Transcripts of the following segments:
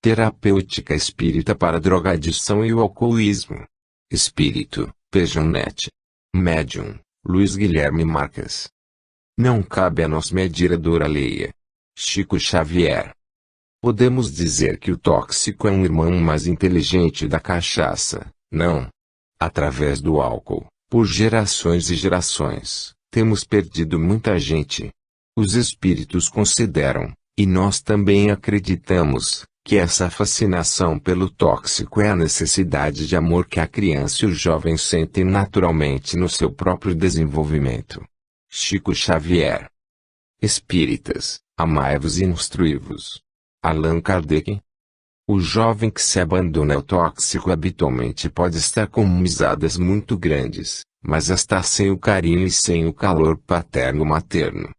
Terapêutica espírita para drogadição e o alcoolismo. Espírito, Pejonet. Médium, Luiz Guilherme Marques. Não cabe a nós medir a dor alheia. Chico Xavier. Podemos dizer que o tóxico é um irmão mais inteligente da cachaça, não? Através do álcool, por gerações e gerações, temos perdido muita gente. Os espíritos consideram, e nós também acreditamos, que essa fascinação pelo tóxico é a necessidade de amor que a criança e o jovem sentem naturalmente no seu próprio desenvolvimento. Chico Xavier. Espíritas, amai-vos e instruí-vos. Allan Kardec. O jovem que se abandona ao tóxico habitualmente pode estar com misadas muito grandes, mas está sem o carinho e sem o calor paterno-materno.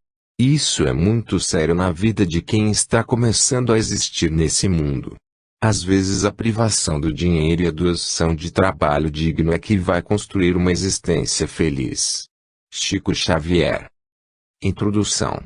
Isso é muito sério na vida de quem está começando a existir nesse mundo. Às vezes a privação do dinheiro e a doação de trabalho digno é que vai construir uma existência feliz. Chico Xavier. Introdução.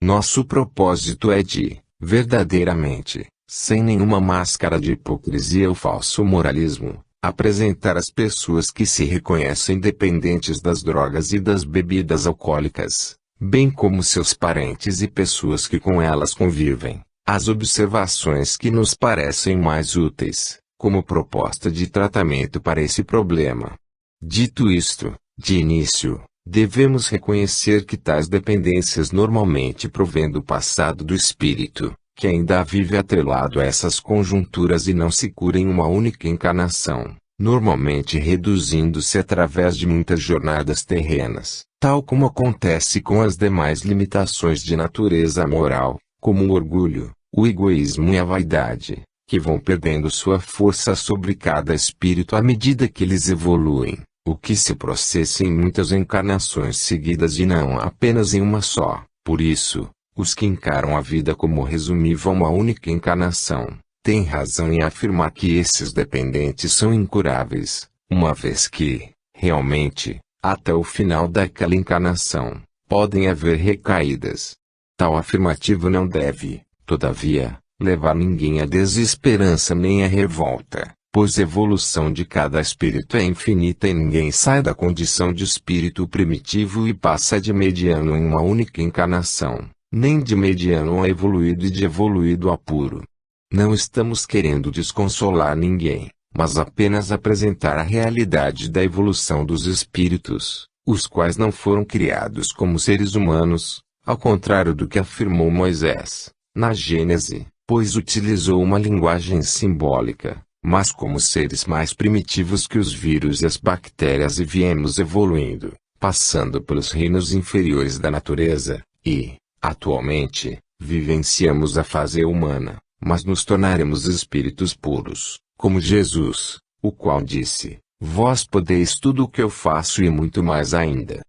Nosso propósito é de, verdadeiramente, sem nenhuma máscara de hipocrisia ou falso moralismo, apresentar às pessoas que se reconhecem dependentes das drogas e das bebidas alcoólicas, bem como seus parentes e pessoas que com elas convivem, as observações que nos parecem mais úteis, como proposta de tratamento para esse problema. Dito isto, de início, devemos reconhecer que tais dependências normalmente provêm do passado do espírito, que ainda vive atrelado a essas conjunturas e não se cura em uma única encarnação, normalmente reduzindo-se através de muitas jornadas terrenas, tal como acontece com as demais limitações de natureza moral, como o orgulho, o egoísmo e a vaidade, que vão perdendo sua força sobre cada espírito à medida que eles evoluem, o que se processa em muitas encarnações seguidas e não apenas em uma só. Por isso, os que encaram a vida como resumível a uma única encarnação, têm razão em afirmar que esses dependentes são incuráveis, uma vez que, realmente, até o final daquela encarnação, podem haver recaídas. Tal afirmativo não deve, todavia, levar ninguém à desesperança nem à revolta, pois a evolução de cada espírito é infinita e ninguém sai da condição de espírito primitivo e passa de mediano em uma única encarnação, nem de mediano a evoluído e de evoluído a puro. Não estamos querendo desconsolar ninguém, mas apenas apresentar a realidade da evolução dos espíritos, os quais não foram criados como seres humanos, ao contrário do que afirmou Moisés, na Gênese, pois utilizou uma linguagem simbólica, mas como seres mais primitivos que os vírus e as bactérias e viemos evoluindo, passando pelos reinos inferiores da natureza, e, atualmente, vivenciamos a fase humana, mas nos tornaremos espíritos puros, como Jesus, o qual disse, vós podeis tudo o que eu faço e muito mais ainda.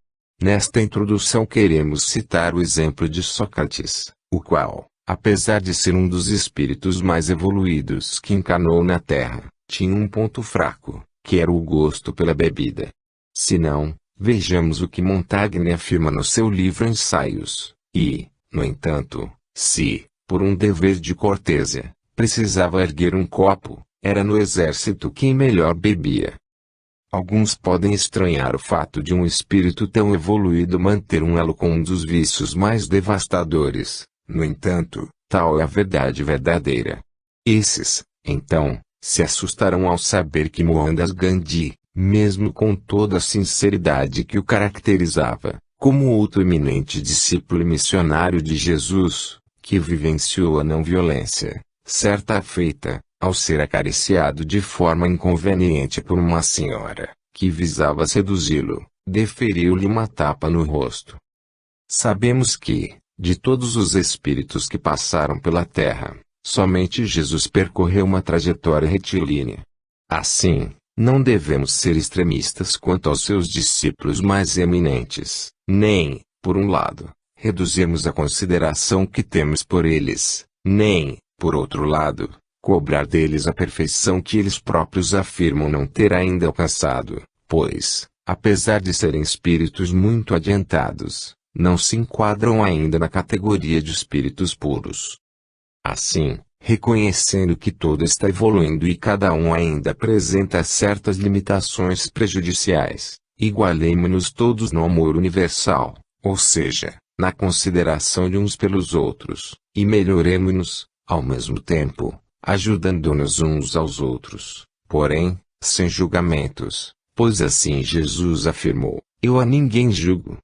Nesta introdução queremos citar o exemplo de Sócrates, o qual, apesar de ser um dos espíritos mais evoluídos que encarnou na Terra, tinha um ponto fraco, que era o gosto pela bebida. Se não, vejamos o que Montaigne afirma no seu livro Ensaios, e, no entanto, se, por um dever de cortesia, precisava erguer um copo, era no exército quem melhor bebia. Alguns podem estranhar o fato de um espírito tão evoluído manter um elo com um dos vícios mais devastadores. No entanto, tal é a verdade verdadeira. Esses, então, se assustarão ao saber que Mohandas Gandhi, mesmo com toda a sinceridade que o caracterizava, como outro eminente discípulo e missionário de Jesus, que vivenciou a não-violência, certa feita, ao ser acariciado de forma inconveniente por uma senhora, que visava seduzi-lo, deferiu-lhe uma tapa no rosto. Sabemos que, de todos os espíritos que passaram pela Terra, somente Jesus percorreu uma trajetória retilínea. Assim, não devemos ser extremistas quanto aos seus discípulos mais eminentes, nem, por um lado, reduzirmos a consideração que temos por eles, nem, por outro lado, cobrar deles a perfeição que eles próprios afirmam não ter ainda alcançado, pois, apesar de serem espíritos muito adiantados, não se enquadram ainda na categoria de espíritos puros. Assim, reconhecendo que todo está evoluindo e cada um ainda apresenta certas limitações prejudiciais, igualemo-nos todos no amor universal, ou seja, na consideração de uns pelos outros, e melhoremo-nos, ao mesmo tempo, ajudando-nos uns aos outros, porém, sem julgamentos, pois assim Jesus afirmou: eu a ninguém julgo.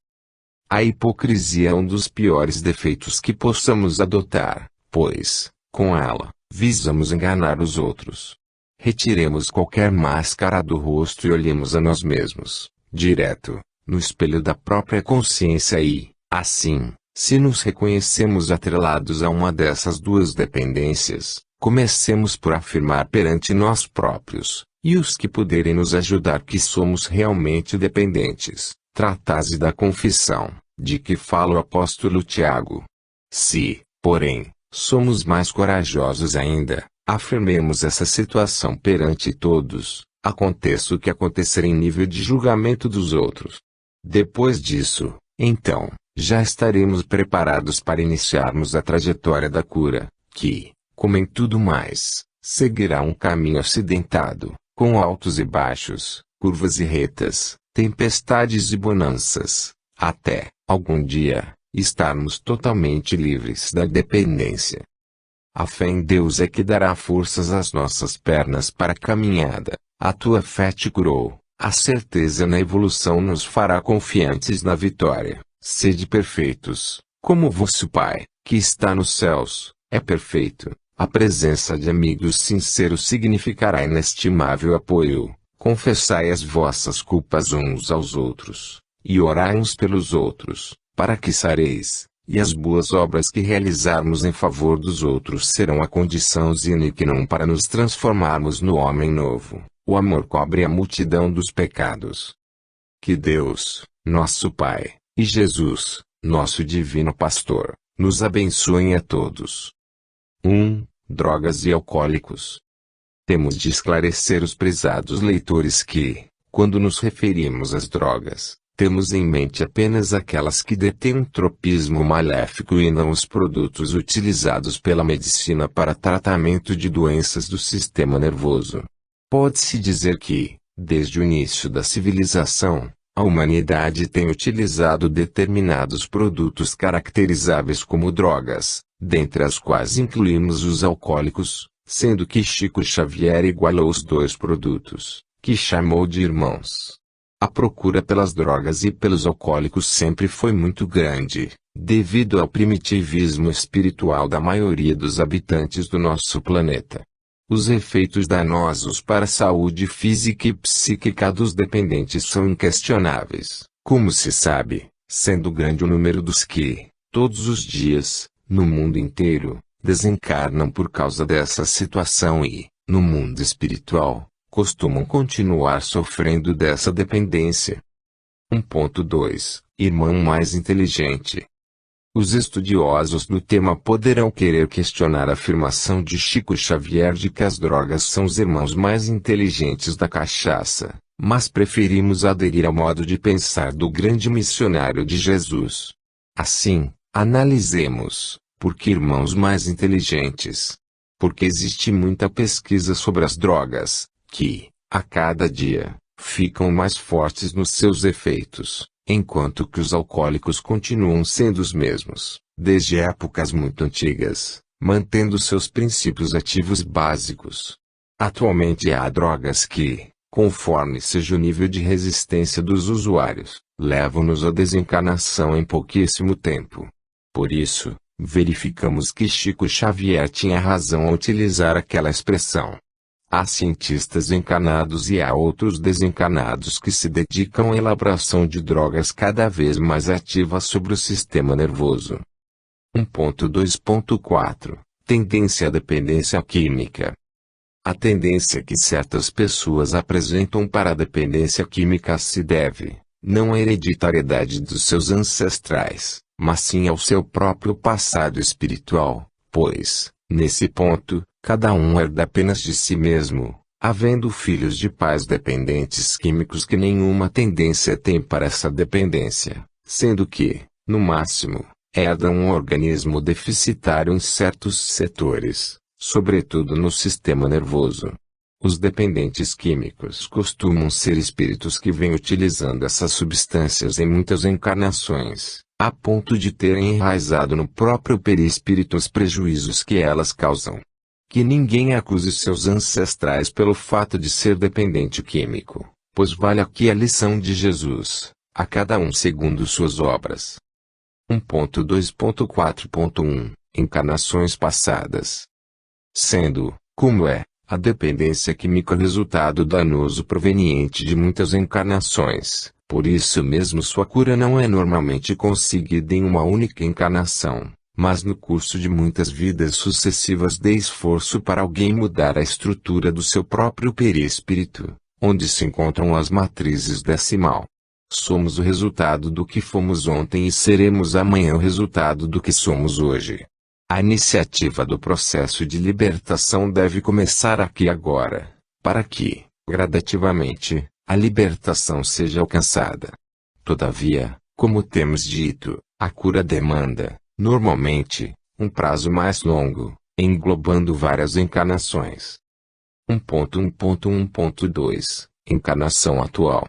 A hipocrisia é um dos piores defeitos que possamos adotar, pois, com ela, visamos enganar os outros. Retiremos qualquer máscara do rosto e olhemos a nós mesmos, direto, no espelho da própria consciência e, assim, se nos reconhecemos atrelados a uma dessas duas dependências, comecemos por afirmar perante nós próprios, e os que puderem nos ajudar que somos realmente dependentes. Trata-se da confissão, de que fala o apóstolo Tiago. Se, porém, somos mais corajosos ainda, afirmemos essa situação perante todos, aconteça o que acontecer em nível de julgamento dos outros. Depois disso, então, já estaremos preparados para iniciarmos a trajetória da cura, que, como em tudo mais, seguirá um caminho acidentado, com altos e baixos, curvas e retas, tempestades e bonanças, até, algum dia, estarmos totalmente livres da dependência. A fé em Deus é que dará forças às nossas pernas para a caminhada, a tua fé te curou, a certeza na evolução nos fará confiantes na vitória. Sede perfeitos, como vosso Pai, que está nos céus, é perfeito. A presença de amigos sinceros significará inestimável apoio. Confessai as vossas culpas uns aos outros, e orai uns pelos outros, para que sareis, e as boas obras que realizarmos em favor dos outros serão a condição sine qua non para nos transformarmos no homem novo. O amor cobre a multidão dos pecados. Que Deus, nosso Pai, e Jesus, nosso Divino Pastor, nos abençoem a todos. 1. Drogas e alcoólicos. Temos de esclarecer os prezados leitores que, quando nos referimos às drogas, temos em mente apenas aquelas que detêm um tropismo maléfico e não os produtos utilizados pela medicina para tratamento de doenças do sistema nervoso. Pode-se dizer que, desde o início da civilização, a humanidade tem utilizado determinados produtos caracterizáveis como drogas, dentre as quais incluímos os alcoólicos, sendo que Chico Xavier igualou os dois produtos, que chamou de irmãos. A procura pelas drogas e pelos alcoólicos sempre foi muito grande, devido ao primitivismo espiritual da maioria dos habitantes do nosso planeta. Os efeitos danosos para a saúde física e psíquica dos dependentes são inquestionáveis, como se sabe, sendo grande o número dos que, todos os dias, no mundo inteiro, desencarnam por causa dessa situação e, no mundo espiritual, costumam continuar sofrendo dessa dependência. 1.2 Irmão mais inteligente. Os estudiosos do tema poderão querer questionar a afirmação de Chico Xavier de que as drogas são os irmãos mais inteligentes da cachaça, mas preferimos aderir ao modo de pensar do grande missionário de Jesus. Assim, analisemos, por que irmãos mais inteligentes? Porque existe muita pesquisa sobre as drogas, que, a cada dia, ficam mais fortes nos seus efeitos, enquanto que os alcoólicos continuam sendo os mesmos, desde épocas muito antigas, mantendo seus princípios ativos básicos. Atualmente há drogas que, conforme seja o nível de resistência dos usuários, levam-nos à desencarnação em pouquíssimo tempo. Por isso, verificamos que Chico Xavier tinha razão ao utilizar aquela expressão. Há cientistas encarnados e há outros desencarnados que se dedicam à elaboração de drogas cada vez mais ativas sobre o sistema nervoso. 1.2.4 Tendência à dependência química. A tendência que certas pessoas apresentam para a dependência química se deve, não à hereditariedade dos seus ancestrais, mas sim ao seu próprio passado espiritual, pois, nesse ponto, cada um herda apenas de si mesmo, havendo filhos de pais dependentes químicos que nenhuma tendência têm para essa dependência, sendo que, no máximo, herdam um organismo deficitário em certos setores, sobretudo no sistema nervoso. Os dependentes químicos costumam ser espíritos que vêm utilizando essas substâncias em muitas encarnações, a ponto de terem enraizado no próprio perispírito os prejuízos que elas causam. Que ninguém acuse seus ancestrais pelo fato de ser dependente químico, pois vale aqui a lição de Jesus, a cada um segundo suas obras. 1.2.4.1 Encarnações passadas. Sendo, como é, a dependência química resultado danoso proveniente de muitas encarnações, por isso mesmo sua cura não é normalmente conseguida em uma única encarnação, mas no curso de muitas vidas sucessivas de esforço para alguém mudar a estrutura do seu próprio perispírito, onde se encontram as matrizes desse mal. Somos o resultado do que fomos ontem e seremos amanhã o resultado do que somos hoje. A iniciativa do processo de libertação deve começar aqui agora, para que, gradativamente, a libertação seja alcançada. Todavia, como temos dito, a cura demanda, normalmente, um prazo mais longo, englobando várias encarnações. 1.1.1.2 Encarnação atual.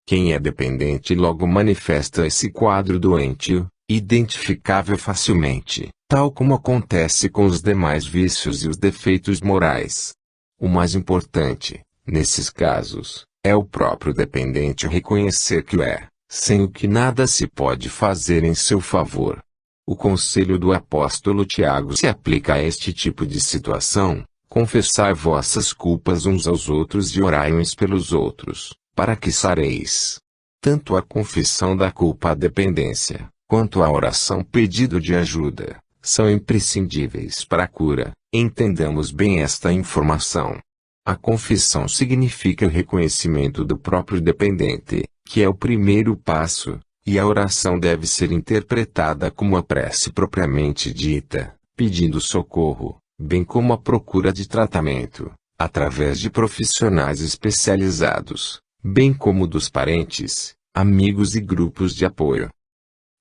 Quem é dependente logo manifesta esse quadro doentio, identificável facilmente, tal como acontece com os demais vícios e os defeitos morais. O mais importante, nesses casos, é o próprio dependente reconhecer que o é, sem o que nada se pode fazer em seu favor. O conselho do apóstolo Tiago se aplica a este tipo de situação: confessai vossas culpas uns aos outros e orai uns pelos outros, para que sareis. Tanto a confissão da culpa à dependência, quanto a oração pedido de ajuda, são imprescindíveis para a cura. Entendamos bem esta informação. A confissão significa o reconhecimento do próprio dependente, que é o primeiro passo, e a oração deve ser interpretada como a prece propriamente dita, pedindo socorro, bem como a procura de tratamento, através de profissionais especializados, bem como dos parentes, amigos e grupos de apoio.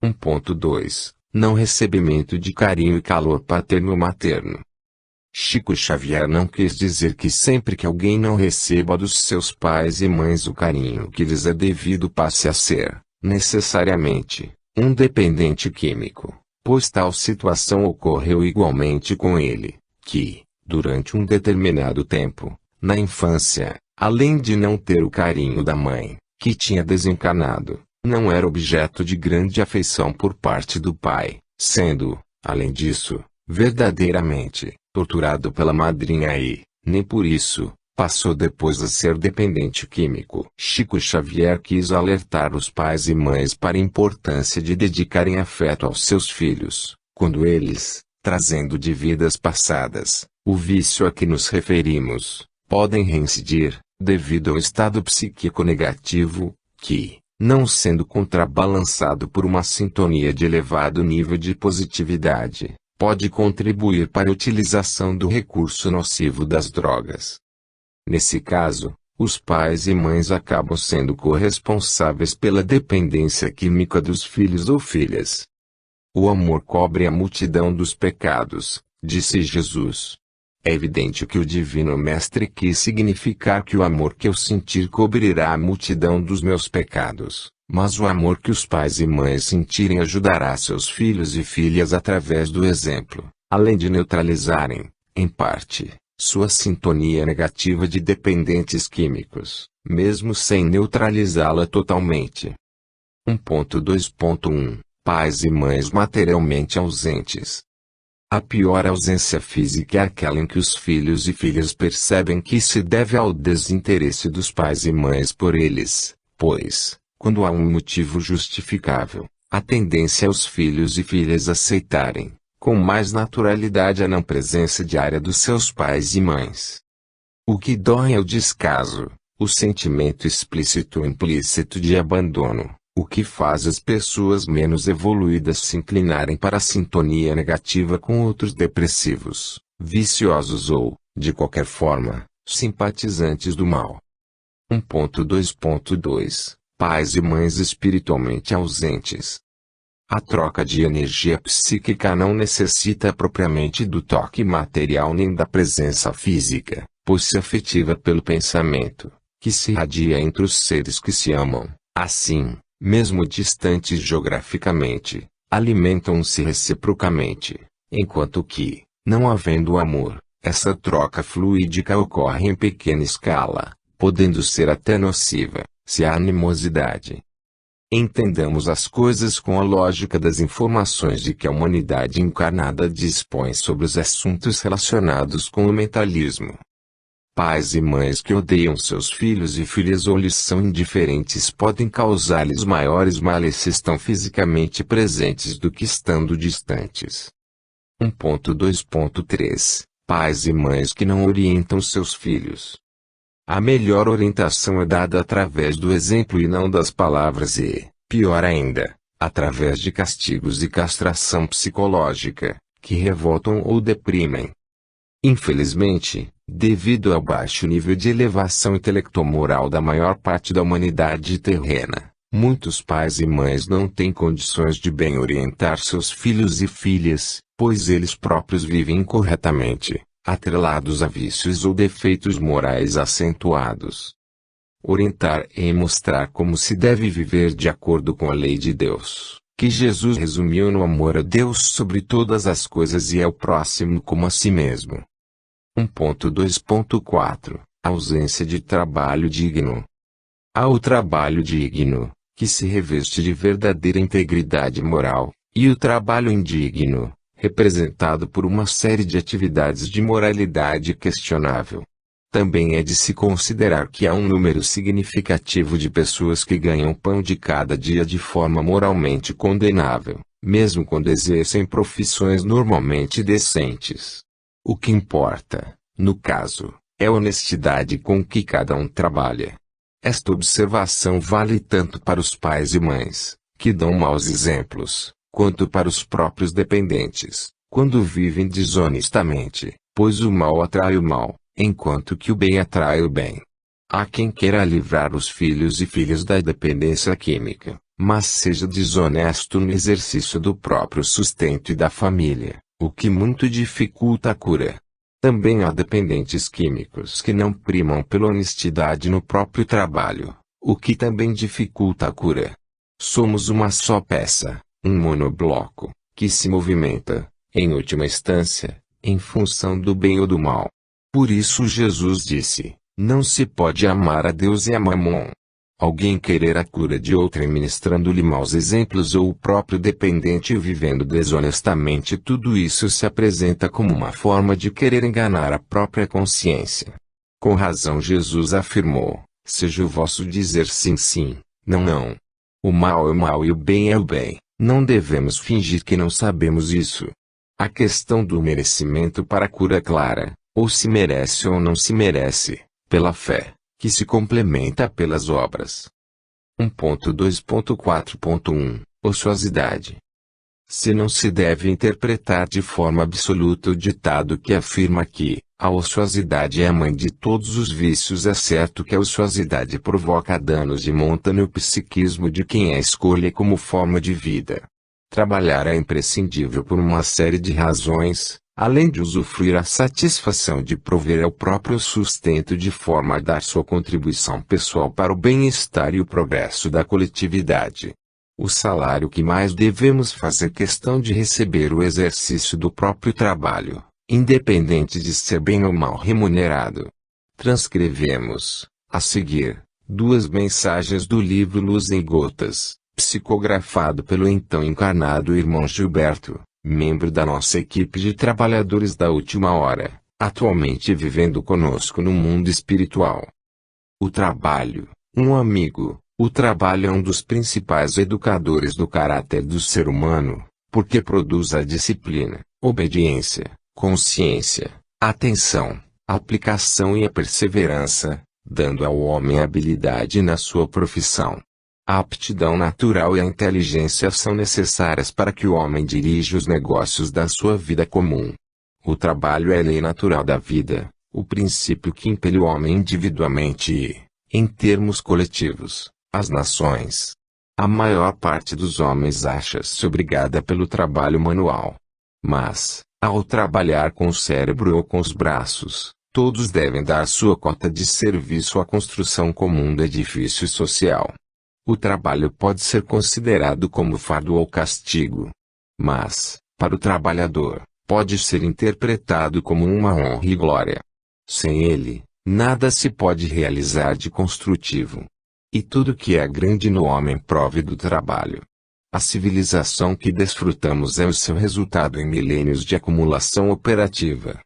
1.2 Não recebimento de carinho e calor paterno-materno. Chico Xavier não quis dizer que sempre que alguém não receba dos seus pais e mães o carinho que lhes é devido passe a ser, necessariamente, um dependente químico, pois tal situação ocorreu igualmente com ele, que, durante um determinado tempo, na infância, além de não ter o carinho da mãe, que tinha desencarnado, não era objeto de grande afeição por parte do pai, sendo, além disso, verdadeiramente, torturado pela madrinha e, nem por isso, passou depois a ser dependente químico. Chico Xavier quis alertar os pais e mães para a importância de dedicarem afeto aos seus filhos, quando eles, trazendo de vidas passadas, o vício a que nos referimos, podem reincidir, devido ao estado psíquico negativo, que, não sendo contrabalançado por uma sintonia de elevado nível de positividade, pode contribuir para a utilização do recurso nocivo das drogas. Nesse caso, os pais e mães acabam sendo corresponsáveis pela dependência química dos filhos ou filhas. O amor cobre a multidão dos pecados, disse Jesus. É evidente que o Divino Mestre quis significar que o amor que eu sentir cobrirá a multidão dos meus pecados, mas o amor que os pais e mães sentirem ajudará seus filhos e filhas através do exemplo, além de neutralizarem, em parte, sua sintonia negativa de dependentes químicos, mesmo sem neutralizá-la totalmente. 1.2.1 Pais e mães materialmente ausentes. A pior ausência física é aquela em que os filhos e filhas percebem que se deve ao desinteresse dos pais e mães por eles, pois, quando há um motivo justificável, a tendência é os filhos e filhas aceitarem, com mais naturalidade a não presença diária dos seus pais e mães. O que dói é o descaso, o sentimento explícito ou implícito de abandono, o que faz as pessoas menos evoluídas se inclinarem para a sintonia negativa com outros depressivos, viciosos ou, de qualquer forma, simpatizantes do mal. 1.2.2 Pais e mães espiritualmente ausentes. A troca de energia psíquica não necessita propriamente do toque material nem da presença física, pois se afetiva pelo pensamento, que se irradia entre os seres que se amam. Assim, mesmo distantes geograficamente, alimentam-se reciprocamente, enquanto que, não havendo amor, essa troca fluídica ocorre em pequena escala, podendo ser até nociva, se há animosidade. Entendamos as coisas com a lógica das informações de que a humanidade encarnada dispõe sobre os assuntos relacionados com o mentalismo. Pais e mães que odeiam seus filhos e filhas ou lhes são indiferentes podem causar-lhes maiores males se estão fisicamente presentes do que estando distantes. 1.2.3 Pais e mães que não orientam seus filhos. A melhor orientação é dada através do exemplo e não das palavras e, pior ainda, através de castigos e castração psicológica, que revoltam ou deprimem. Infelizmente, devido ao baixo nível de elevação intelecto-moral da maior parte da humanidade terrena, muitos pais e mães não têm condições de bem orientar seus filhos e filhas, pois eles próprios vivem incorretamente, atrelados a vícios ou defeitos morais acentuados. Orientar é mostrar como se deve viver de acordo com a lei de Deus, que Jesus resumiu no amor a Deus sobre todas as coisas e ao próximo como a si mesmo. 1.2.4 Ausência de trabalho digno. Há o trabalho digno, que se reveste de verdadeira integridade moral, e o trabalho indigno, representado por uma série de atividades de moralidade questionável. Também é de se considerar que há um número significativo de pessoas que ganham pão de cada dia de forma moralmente condenável, mesmo quando exercem profissões normalmente decentes. O que importa, no caso, é a honestidade com que cada um trabalha. Esta observação vale tanto para os pais e mães, que dão maus exemplos, quanto para os próprios dependentes, quando vivem desonestamente, pois o mal atrai o mal, enquanto que o bem atrai o bem. Há quem queira livrar os filhos e filhas da dependência química, mas seja desonesto no exercício do próprio sustento e da família, o que muito dificulta a cura. Também há dependentes químicos que não primam pela honestidade no próprio trabalho, o que também dificulta a cura. Somos uma só peça, um monobloco, que se movimenta, em última instância, em função do bem ou do mal. Por isso Jesus disse, não se pode amar a Deus e a Mamon. Alguém querer a cura de outrem ministrando-lhe maus exemplos ou o próprio dependente vivendo desonestamente, tudo isso se apresenta como uma forma de querer enganar a própria consciência. Com razão Jesus afirmou, seja o vosso dizer sim sim, não não. O mal é o mal e o bem é o bem, não devemos fingir que não sabemos isso. A questão do merecimento para a cura é clara, ou se merece ou não se merece, pela fé, que se complementa pelas obras. 1.2.4.1 Ociosidade. Se não se deve interpretar de forma absoluta o ditado que afirma que a ociosidade é a mãe de todos os vícios, é certo que a ociosidade provoca danos de monta no psiquismo de quem a escolhe como forma de vida. Trabalhar é imprescindível por uma série de razões, além de usufruir a satisfação de prover ao próprio sustento de forma a dar sua contribuição pessoal para o bem-estar e o progresso da coletividade. O salário que mais devemos fazer questão de receber o exercício do próprio trabalho, independente de ser bem ou mal remunerado. Transcrevemos, a seguir, 2 mensagens do livro Luz em Gotas, psicografado pelo então encarnado irmão Gilberto, membro da nossa equipe de trabalhadores da última hora, atualmente vivendo conosco no mundo espiritual. O trabalho, um amigo, o trabalho é um dos principais educadores do caráter do ser humano, porque produz a disciplina, obediência, consciência, atenção, aplicação e a perseverança, dando ao homem habilidade na sua profissão. A aptidão natural e a inteligência são necessárias para que o homem dirija os negócios da sua vida comum. O trabalho é a lei natural da vida, o princípio que impele o homem individualmente e, em termos coletivos, as nações. A maior parte dos homens acha-se obrigada pelo trabalho manual. Mas, ao trabalhar com o cérebro ou com os braços, todos devem dar sua cota de serviço à construção comum do edifício social. O trabalho pode ser considerado como fardo ou castigo. Mas, para o trabalhador, pode ser interpretado como uma honra e glória. Sem ele, nada se pode realizar de construtivo. E tudo que é grande no homem prove do trabalho. A civilização que desfrutamos é o seu resultado em milênios de acumulação operativa.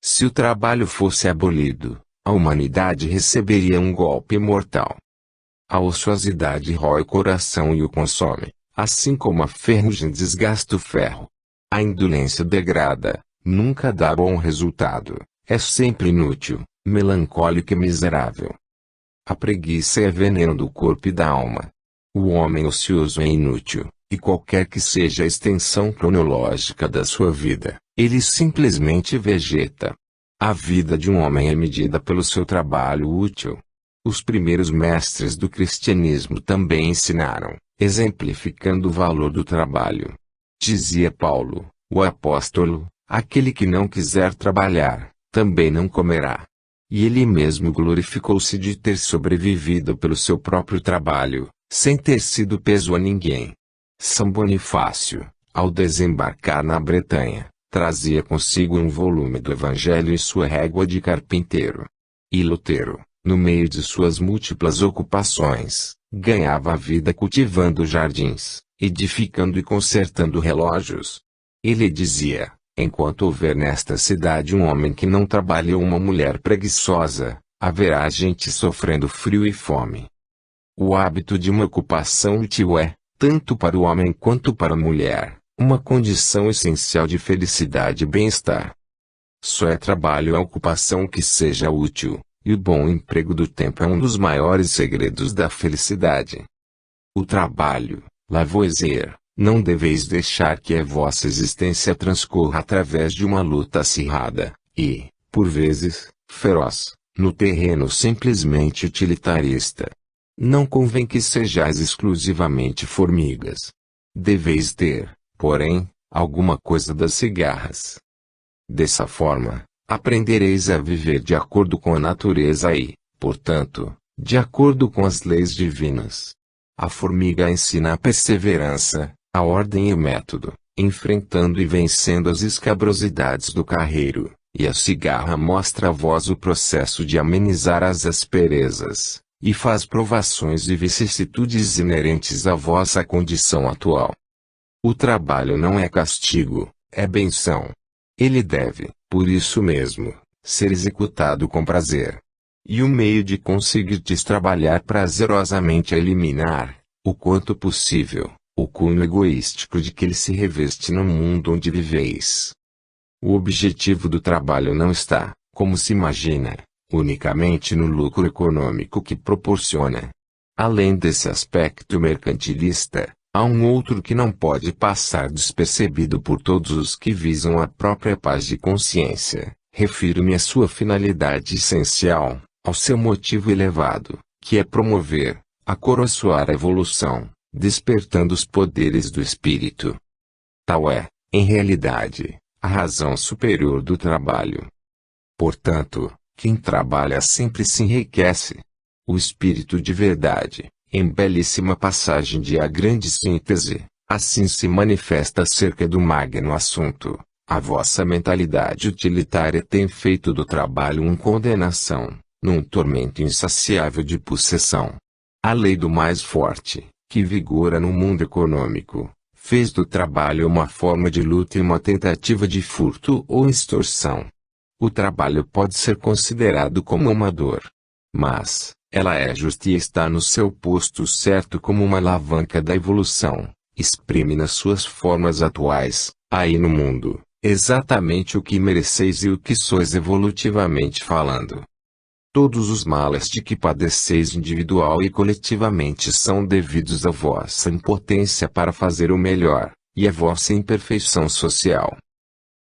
Se o trabalho fosse abolido, a humanidade receberia um golpe mortal. A ociosidade rói o coração e o consome, assim como a ferrugem desgasta o ferro. A indolência degrada, nunca dá bom resultado, é sempre inútil, melancólica e miserável. A preguiça é veneno do corpo e da alma. O homem ocioso é inútil, e qualquer que seja a extensão cronológica da sua vida, ele simplesmente vegeta. A vida de um homem é medida pelo seu trabalho útil. Os primeiros mestres do cristianismo também ensinaram, exemplificando o valor do trabalho. Dizia Paulo, o apóstolo, aquele que não quiser trabalhar, também não comerá. E ele mesmo glorificou-se de ter sobrevivido pelo seu próprio trabalho, sem ter sido peso a ninguém. São Bonifácio, ao desembarcar na Bretanha, trazia consigo um volume do Evangelho e sua régua de carpinteiro. E Lutero, no meio de suas múltiplas ocupações, ganhava a vida cultivando jardins, edificando e consertando relógios. Ele dizia: enquanto houver nesta cidade um homem que não trabalhe ou uma mulher preguiçosa, haverá gente sofrendo frio e fome. O hábito de uma ocupação útil é, tanto para o homem quanto para a mulher, uma condição essencial de felicidade e bem-estar. Só é trabalho a ocupação que seja útil, e o bom emprego do tempo é um dos maiores segredos da felicidade. O trabalho, Lavoisier, não deveis deixar que a vossa existência transcorra através de uma luta acirrada, e, por vezes, feroz, no terreno simplesmente utilitarista. Não convém que sejais exclusivamente formigas. Deveis ter, porém, alguma coisa das cigarras. Dessa forma, aprendereis a viver de acordo com a natureza e, portanto, de acordo com as leis divinas. A formiga ensina a perseverança, a ordem e o método, enfrentando e vencendo as escabrosidades do carreiro, e a cigarra mostra a vós o processo de amenizar as asperezas, e faz provações e vicissitudes inerentes à vossa condição atual. O trabalho não é castigo, é benção. Ele deve, por isso mesmo, ser executado com prazer. E o meio de conseguirdes trabalhar prazerosamente é eliminar, o quanto possível, o cunho egoístico de que ele se reveste no mundo onde viveis. O objetivo do trabalho não está, como se imagina, unicamente no lucro econômico que proporciona. Além desse aspecto mercantilista, há um outro que não pode passar despercebido por todos os que visam a própria paz de consciência. Refiro-me à sua finalidade essencial, ao seu motivo elevado, que é promover, acoroçoar a evolução, despertando os poderes do espírito. Tal é, em realidade, a razão superior do trabalho. Portanto, quem trabalha sempre se enriquece. O espírito de verdade, em belíssima passagem de A Grande Síntese, assim se manifesta acerca do magno assunto. A vossa mentalidade utilitária tem feito do trabalho uma condenação, num tormento insaciável de possessão. A lei do mais forte, que vigora no mundo econômico, fez do trabalho uma forma de luta e uma tentativa de furto ou extorsão. O trabalho pode ser considerado como uma dor. Mas, ela é justa e está no seu posto certo como uma alavanca da evolução. Exprime nas suas formas atuais, aí no mundo, exatamente o que mereceis e o que sois evolutivamente falando. Todos os males de que padeceis individual e coletivamente são devidos à vossa impotência para fazer o melhor, e à vossa imperfeição social.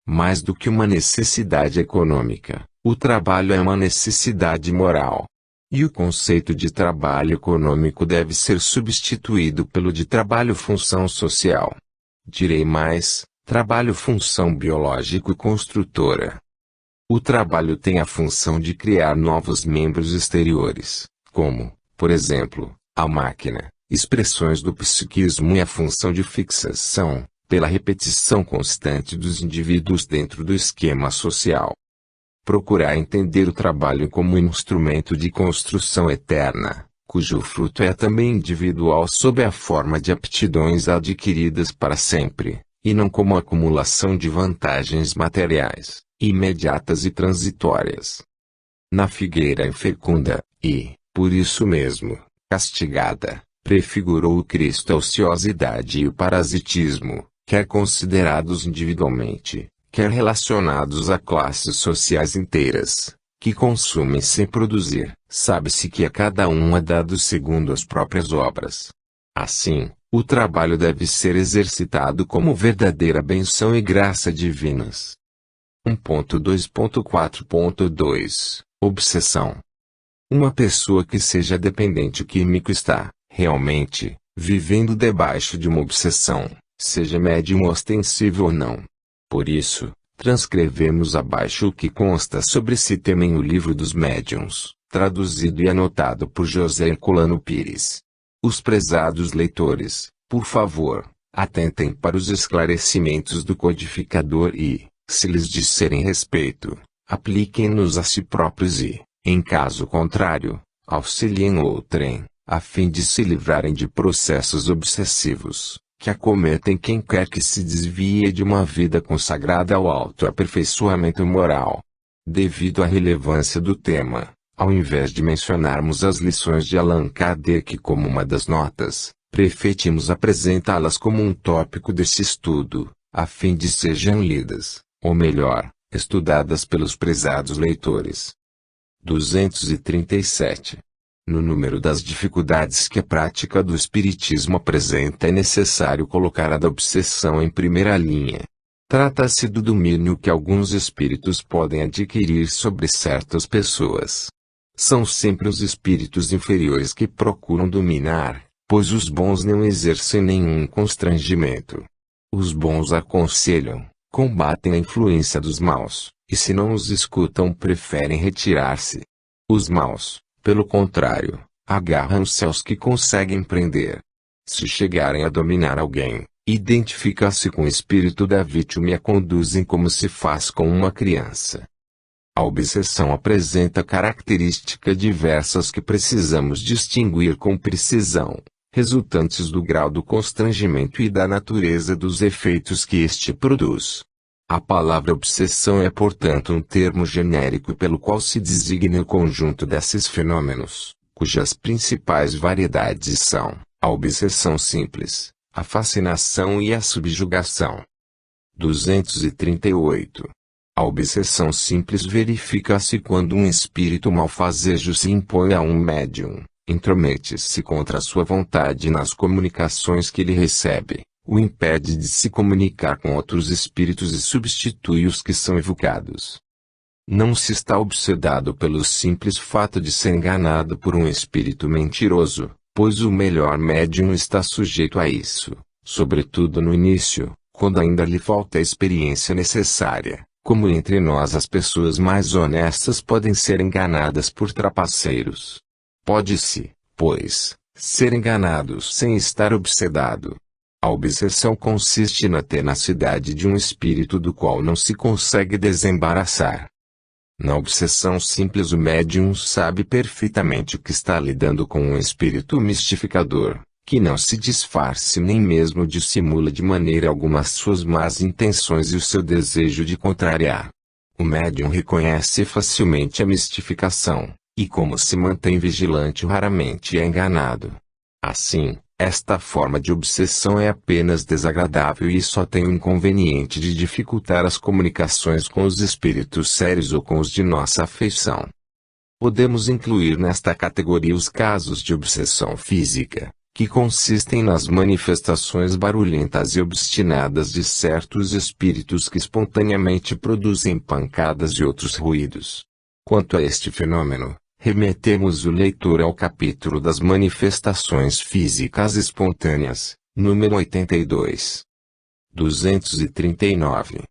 Mais do que uma necessidade econômica, o trabalho é uma necessidade moral. E o conceito de trabalho econômico deve ser substituído pelo de trabalho-função social. Direi mais, trabalho-função biológico e construtora. O trabalho tem a função de criar novos membros exteriores, como, por exemplo, a máquina, expressões do psiquismo e a função de fixação, pela repetição constante dos indivíduos dentro do esquema social. Procurar entender o trabalho como instrumento de construção eterna, cujo fruto é também individual sob a forma de aptidões adquiridas para sempre, e não como acumulação de vantagens materiais, imediatas e transitórias. Na figueira infecunda, e, por isso mesmo, castigada, prefigurou o Cristo a ociosidade e o parasitismo, quer considerados individualmente, quer relacionados a classes sociais inteiras, que consumem sem produzir. Sabe-se que a cada um é dado segundo as próprias obras. Assim, o trabalho deve ser exercitado como verdadeira benção e graça divinas. 1.2.4.2 Obsessão. Uma pessoa que seja dependente químico está, realmente, vivendo debaixo de uma obsessão, seja médium ostensivo ou não. Por isso, transcrevemos abaixo o que consta sobre esse tema em O Livro dos Médiuns, traduzido e anotado por José Herculano Pires. Os prezados leitores, por favor, atentem para os esclarecimentos do codificador e, se lhes disserem respeito, apliquem-nos a si próprios e, em caso contrário, auxiliem outrem, a fim de se livrarem de processos obsessivos, que acometem quem quer que se desvie de uma vida consagrada ao autoaperfeiçoamento moral. Devido à relevância do tema, ao invés de mencionarmos as lições de Allan Kardec como uma das notas, preferimos apresentá-las como um tópico desse estudo, a fim de sejam lidas, ou melhor, estudadas pelos prezados leitores. 237. No número das dificuldades que a prática do espiritismo apresenta é necessário colocar a da obsessão em primeira linha. Trata-se do domínio que alguns espíritos podem adquirir sobre certas pessoas. São sempre os espíritos inferiores que procuram dominar, pois os bons não exercem nenhum constrangimento. Os bons aconselham, combatem a influência dos maus, e se não os escutam preferem retirar-se. Os maus, pelo contrário, agarram-se aos que conseguem prender. Se chegarem a dominar alguém, identificam-se com o espírito da vítima e a conduzem como se faz com uma criança. A obsessão apresenta características diversas que precisamos distinguir com precisão, resultantes do grau do constrangimento e da natureza dos efeitos que este produz. A palavra obsessão é, portanto, um termo genérico pelo qual se designa o conjunto desses fenômenos, cujas principais variedades são a obsessão simples, a fascinação e a subjugação. 238. A obsessão simples verifica-se quando um espírito malfazejo se impõe a um médium, intromete-se contra sua vontade nas comunicações que ele recebe, o impede de se comunicar com outros espíritos e substitui os que são evocados. Não se está obsedado pelo simples fato de ser enganado por um espírito mentiroso, pois o melhor médium está sujeito a isso, sobretudo no início, quando ainda lhe falta a experiência necessária, como entre nós as pessoas mais honestas podem ser enganadas por trapaceiros. Pode-se, pois, ser enganados sem estar obsedado. A obsessão consiste na tenacidade de um espírito do qual não se consegue desembaraçar. Na obsessão simples o médium sabe perfeitamente que está lidando com um espírito mistificador, que não se disfarce nem mesmo dissimula de maneira alguma as suas más intenções e o seu desejo de contrariar. O médium reconhece facilmente a mistificação, e como se mantém vigilante raramente é enganado. Assim, esta forma de obsessão é apenas desagradável e só tem o inconveniente de dificultar as comunicações com os espíritos sérios ou com os de nossa afeição. Podemos incluir nesta categoria os casos de obsessão física, que consistem nas manifestações barulhentas e obstinadas de certos espíritos que espontaneamente produzem pancadas e outros ruídos. Quanto a este fenômeno, Remetemos o leitor ao capítulo das manifestações físicas espontâneas, número 82. 239.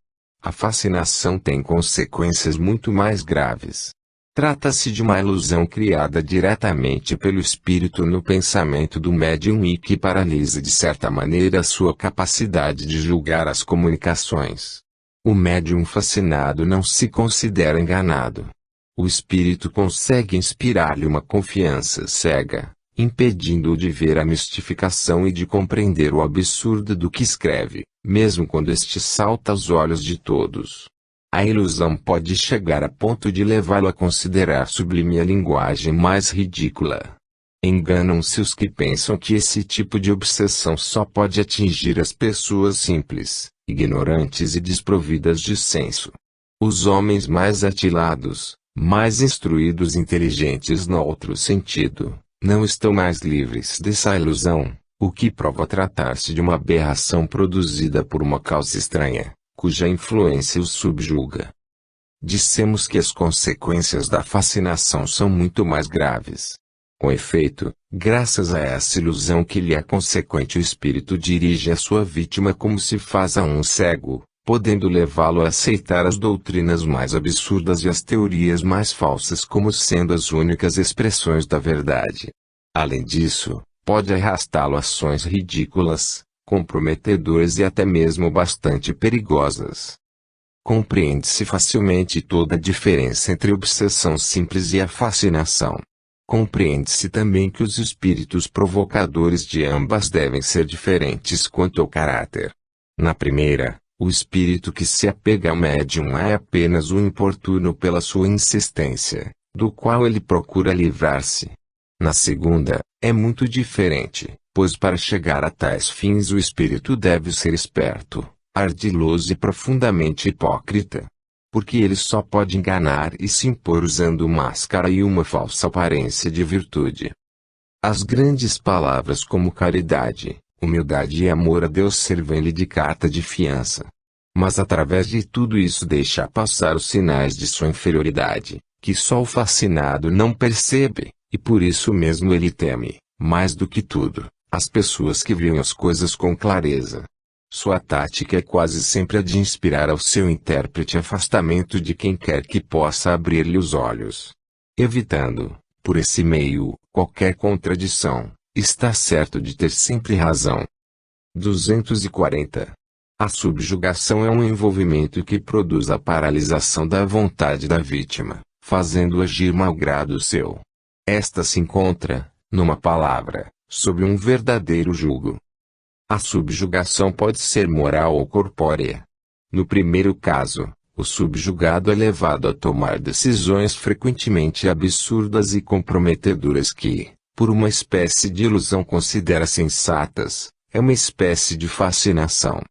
A fascinação tem consequências muito mais graves. Trata-se de uma ilusão criada diretamente pelo espírito no pensamento do médium e que paralisa de certa maneira sua capacidade de julgar as comunicações. O médium fascinado não se considera enganado. O espírito consegue inspirar-lhe uma confiança cega, impedindo-o de ver a mistificação e de compreender o absurdo do que escreve, mesmo quando este salta aos olhos de todos. A ilusão pode chegar a ponto de levá-lo a considerar sublime a linguagem mais ridícula. Enganam-se os que pensam que esse tipo de obsessão só pode atingir as pessoas simples, ignorantes e desprovidas de senso. Os homens mais atilados, mais instruídos e inteligentes no outro sentido, não estão mais livres dessa ilusão, o que prova tratar-se de uma aberração produzida por uma causa estranha, cuja influência os subjuga. Dissemos que as consequências da fascinação são muito mais graves. Com efeito, graças a essa ilusão que lhe é consequente, o espírito dirige a sua vítima como se faz a um cego, podendo levá-lo a aceitar as doutrinas mais absurdas e as teorias mais falsas como sendo as únicas expressões da verdade. Além disso, pode arrastá-lo a ações ridículas, comprometedoras e até mesmo bastante perigosas. Compreende-se facilmente toda a diferença entre a obsessão simples e a fascinação. Compreende-se também que os espíritos provocadores de ambas devem ser diferentes quanto ao caráter. Na primeira, o espírito que se apega ao médium é apenas o importuno pela sua insistência, do qual ele procura livrar-se. Na segunda, é muito diferente, pois para chegar a tais fins o espírito deve ser esperto, ardiloso e profundamente hipócrita. Porque ele só pode enganar e se impor usando máscara e uma falsa aparência de virtude. As grandes palavras como caridade, humildade e amor a Deus servem-lhe de carta de fiança. Mas através de tudo isso deixa passar os sinais de sua inferioridade, que só o fascinado não percebe, e por isso mesmo ele teme, mais do que tudo, as pessoas que veem as coisas com clareza. Sua tática é quase sempre a de inspirar ao seu intérprete afastamento de quem quer que possa abrir-lhe os olhos. Evitando, por esse meio, qualquer contradição, está certo de ter sempre razão. 240. A subjugação é um envolvimento que produz a paralisação da vontade da vítima, fazendo agir malgrado seu. Esta se encontra, numa palavra, sob um verdadeiro jugo. A subjugação pode ser moral ou corpórea. No primeiro caso, o subjugado é levado a tomar decisões frequentemente absurdas e comprometedoras que, por uma espécie de ilusão considera sensatas, é uma espécie de fascinação.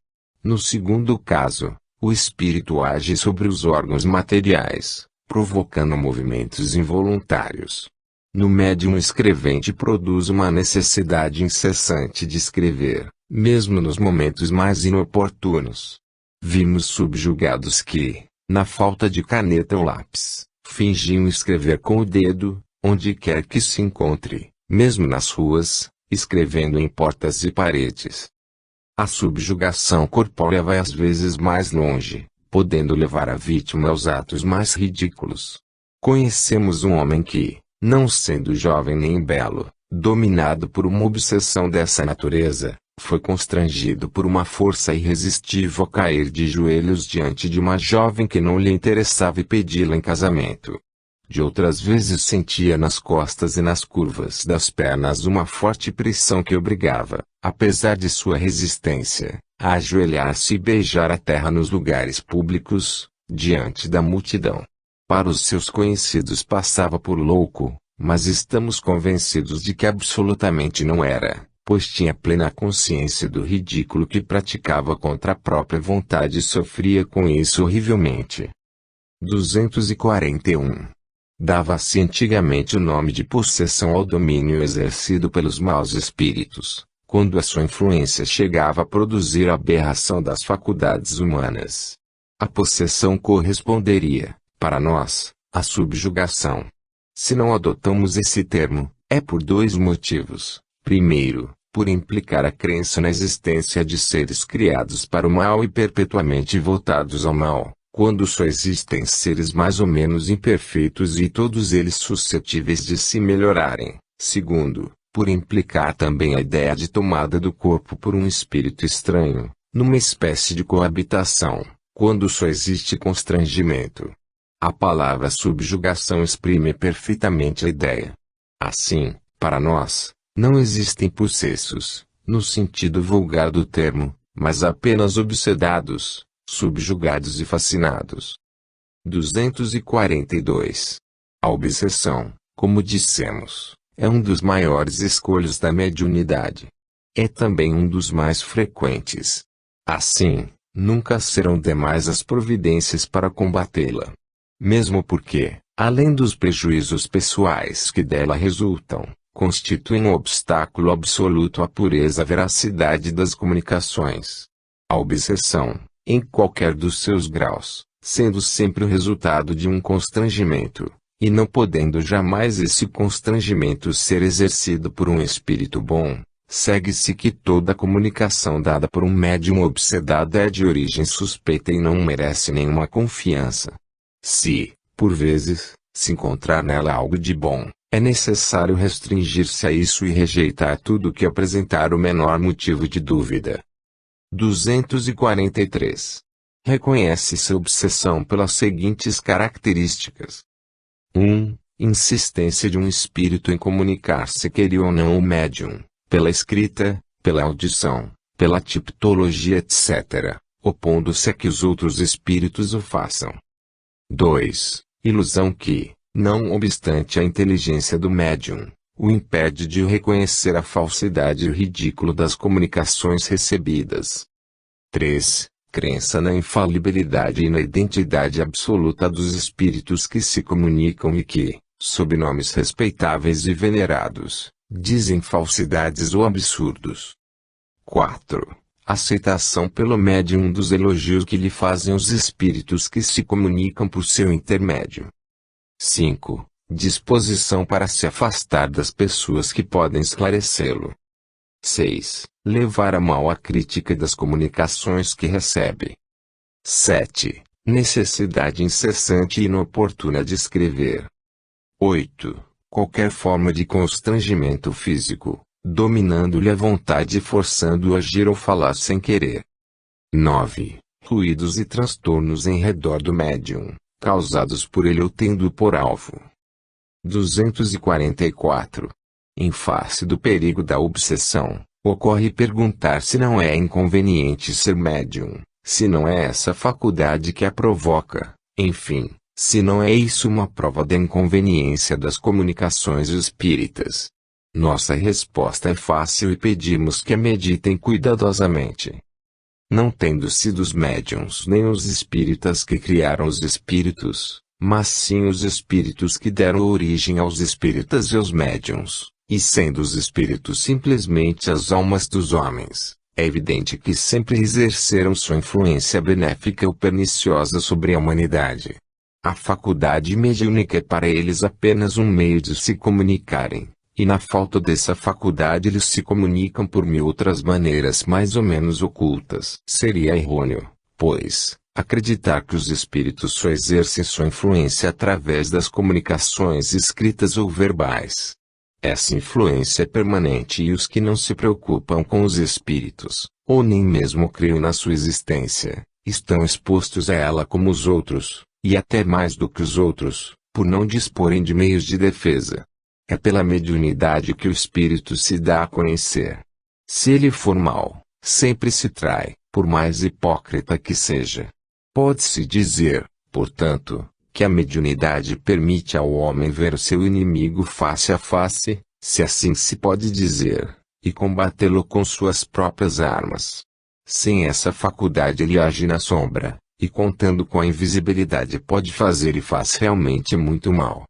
No segundo caso, o espírito age sobre os órgãos materiais, provocando movimentos involuntários. No médium escrevente produz uma necessidade incessante de escrever, mesmo nos momentos mais inoportunos. Vimos subjugados que, na falta de caneta ou lápis, fingiam escrever com o dedo, onde quer que se encontre, mesmo nas ruas, escrevendo em portas e paredes. A subjugação corpórea vai às vezes mais longe, podendo levar a vítima aos atos mais ridículos. Conhecemos um homem que, não sendo jovem nem belo, dominado por uma obsessão dessa natureza, foi constrangido por uma força irresistível a cair de joelhos diante de uma jovem que não lhe interessava e pedi-la em casamento. De outras vezes sentia nas costas e nas curvas das pernas uma forte pressão que obrigava, apesar de sua resistência, a ajoelhar-se e beijar a terra nos lugares públicos, diante da multidão. Para os seus conhecidos passava por louco, mas estamos convencidos de que absolutamente não era, pois tinha plena consciência do ridículo que praticava contra a própria vontade e sofria com isso horrivelmente. 241. Dava-se antigamente o nome de possessão ao domínio exercido pelos maus espíritos, quando a sua influência chegava a produzir a aberração das faculdades humanas. A possessão corresponderia, para nós, à subjugação. Se não adotamos esse termo, é por dois motivos. Primeiro, por implicar a crença na existência de seres criados para o mal e perpetuamente voltados ao mal, quando só existem seres mais ou menos imperfeitos e todos eles suscetíveis de se melhorarem. Segundo, por implicar também a ideia de tomada do corpo por um espírito estranho, numa espécie de coabitação, quando só existe constrangimento. A palavra subjugação exprime perfeitamente a ideia. Assim, para nós, não existem possessos, no sentido vulgar do termo, mas apenas obsedados, subjugados e fascinados. 242. A obsessão, como dissemos, é um dos maiores escolhos da mediunidade. É também um dos mais frequentes. Assim, nunca serão demais as providências para combatê-la. Mesmo porque, além dos prejuízos pessoais que dela resultam, constituem um obstáculo absoluto à pureza e veracidade das comunicações. A obsessão, em qualquer dos seus graus, sendo sempre o resultado de um constrangimento, e não podendo jamais esse constrangimento ser exercido por um espírito bom, segue-se que toda comunicação dada por um médium obsedado é de origem suspeita e não merece nenhuma confiança. Se, por vezes, se encontrar nela algo de bom, é necessário restringir-se a isso e rejeitar tudo que apresentar o menor motivo de dúvida. 243. Reconhece-se obsessão pelas seguintes características. 1. Insistência de um espírito em comunicar-se queira ou não o médium, pela escrita, pela audição, pela tipologia etc., opondo-se a que os outros espíritos o façam. 2. Ilusão que, não obstante a inteligência do médium, o impede de reconhecer a falsidade e o ridículo das comunicações recebidas. 3. Crença na infalibilidade e na identidade absoluta dos espíritos que se comunicam e que, sob nomes respeitáveis e venerados, dizem falsidades ou absurdos. 4. Aceitação pelo médium dos elogios que lhe fazem os espíritos que se comunicam por seu intermédio. 5. Disposição para se afastar das pessoas que podem esclarecê-lo. 6. Levar a mal a crítica das comunicações que recebe. 7. Necessidade incessante e inoportuna de escrever. 8. Qualquer forma de constrangimento físico, dominando-lhe a vontade e forçando-o a agir ou falar sem querer. 9. Ruídos e transtornos em redor do médium, causados por ele ou tendo-o por alvo. 244. Em face do perigo da obsessão, ocorre perguntar se não é inconveniente ser médium, se não é essa faculdade que a provoca, enfim, se não é isso uma prova da inconveniência das comunicações espíritas. Nossa resposta é fácil e pedimos que a meditem cuidadosamente. Não tendo sido os médiuns nem os espíritas que criaram os espíritos, mas sim os espíritos que deram origem aos espíritas e aos médiuns, e sendo os espíritos simplesmente as almas dos homens, é evidente que sempre exerceram sua influência benéfica ou perniciosa sobre a humanidade. A faculdade mediúnica é para eles apenas um meio de se comunicarem. E na falta dessa faculdade eles se comunicam por mil outras maneiras mais ou menos ocultas. Seria errôneo, pois, acreditar que os espíritos só exercem sua influência através das comunicações escritas ou verbais. Essa influência é permanente e os que não se preocupam com os espíritos, ou nem mesmo creem na sua existência, estão expostos a ela como os outros, e até mais do que os outros, por não disporem de meios de defesa. É pela mediunidade que o espírito se dá a conhecer. Se ele for mau, sempre se trai, por mais hipócrita que seja. Pode-se dizer, portanto, que a mediunidade permite ao homem ver o seu inimigo face a face, se assim se pode dizer, e combatê-lo com suas próprias armas. Sem essa faculdade ele age na sombra, e contando com a invisibilidade pode fazer e faz realmente muito mal.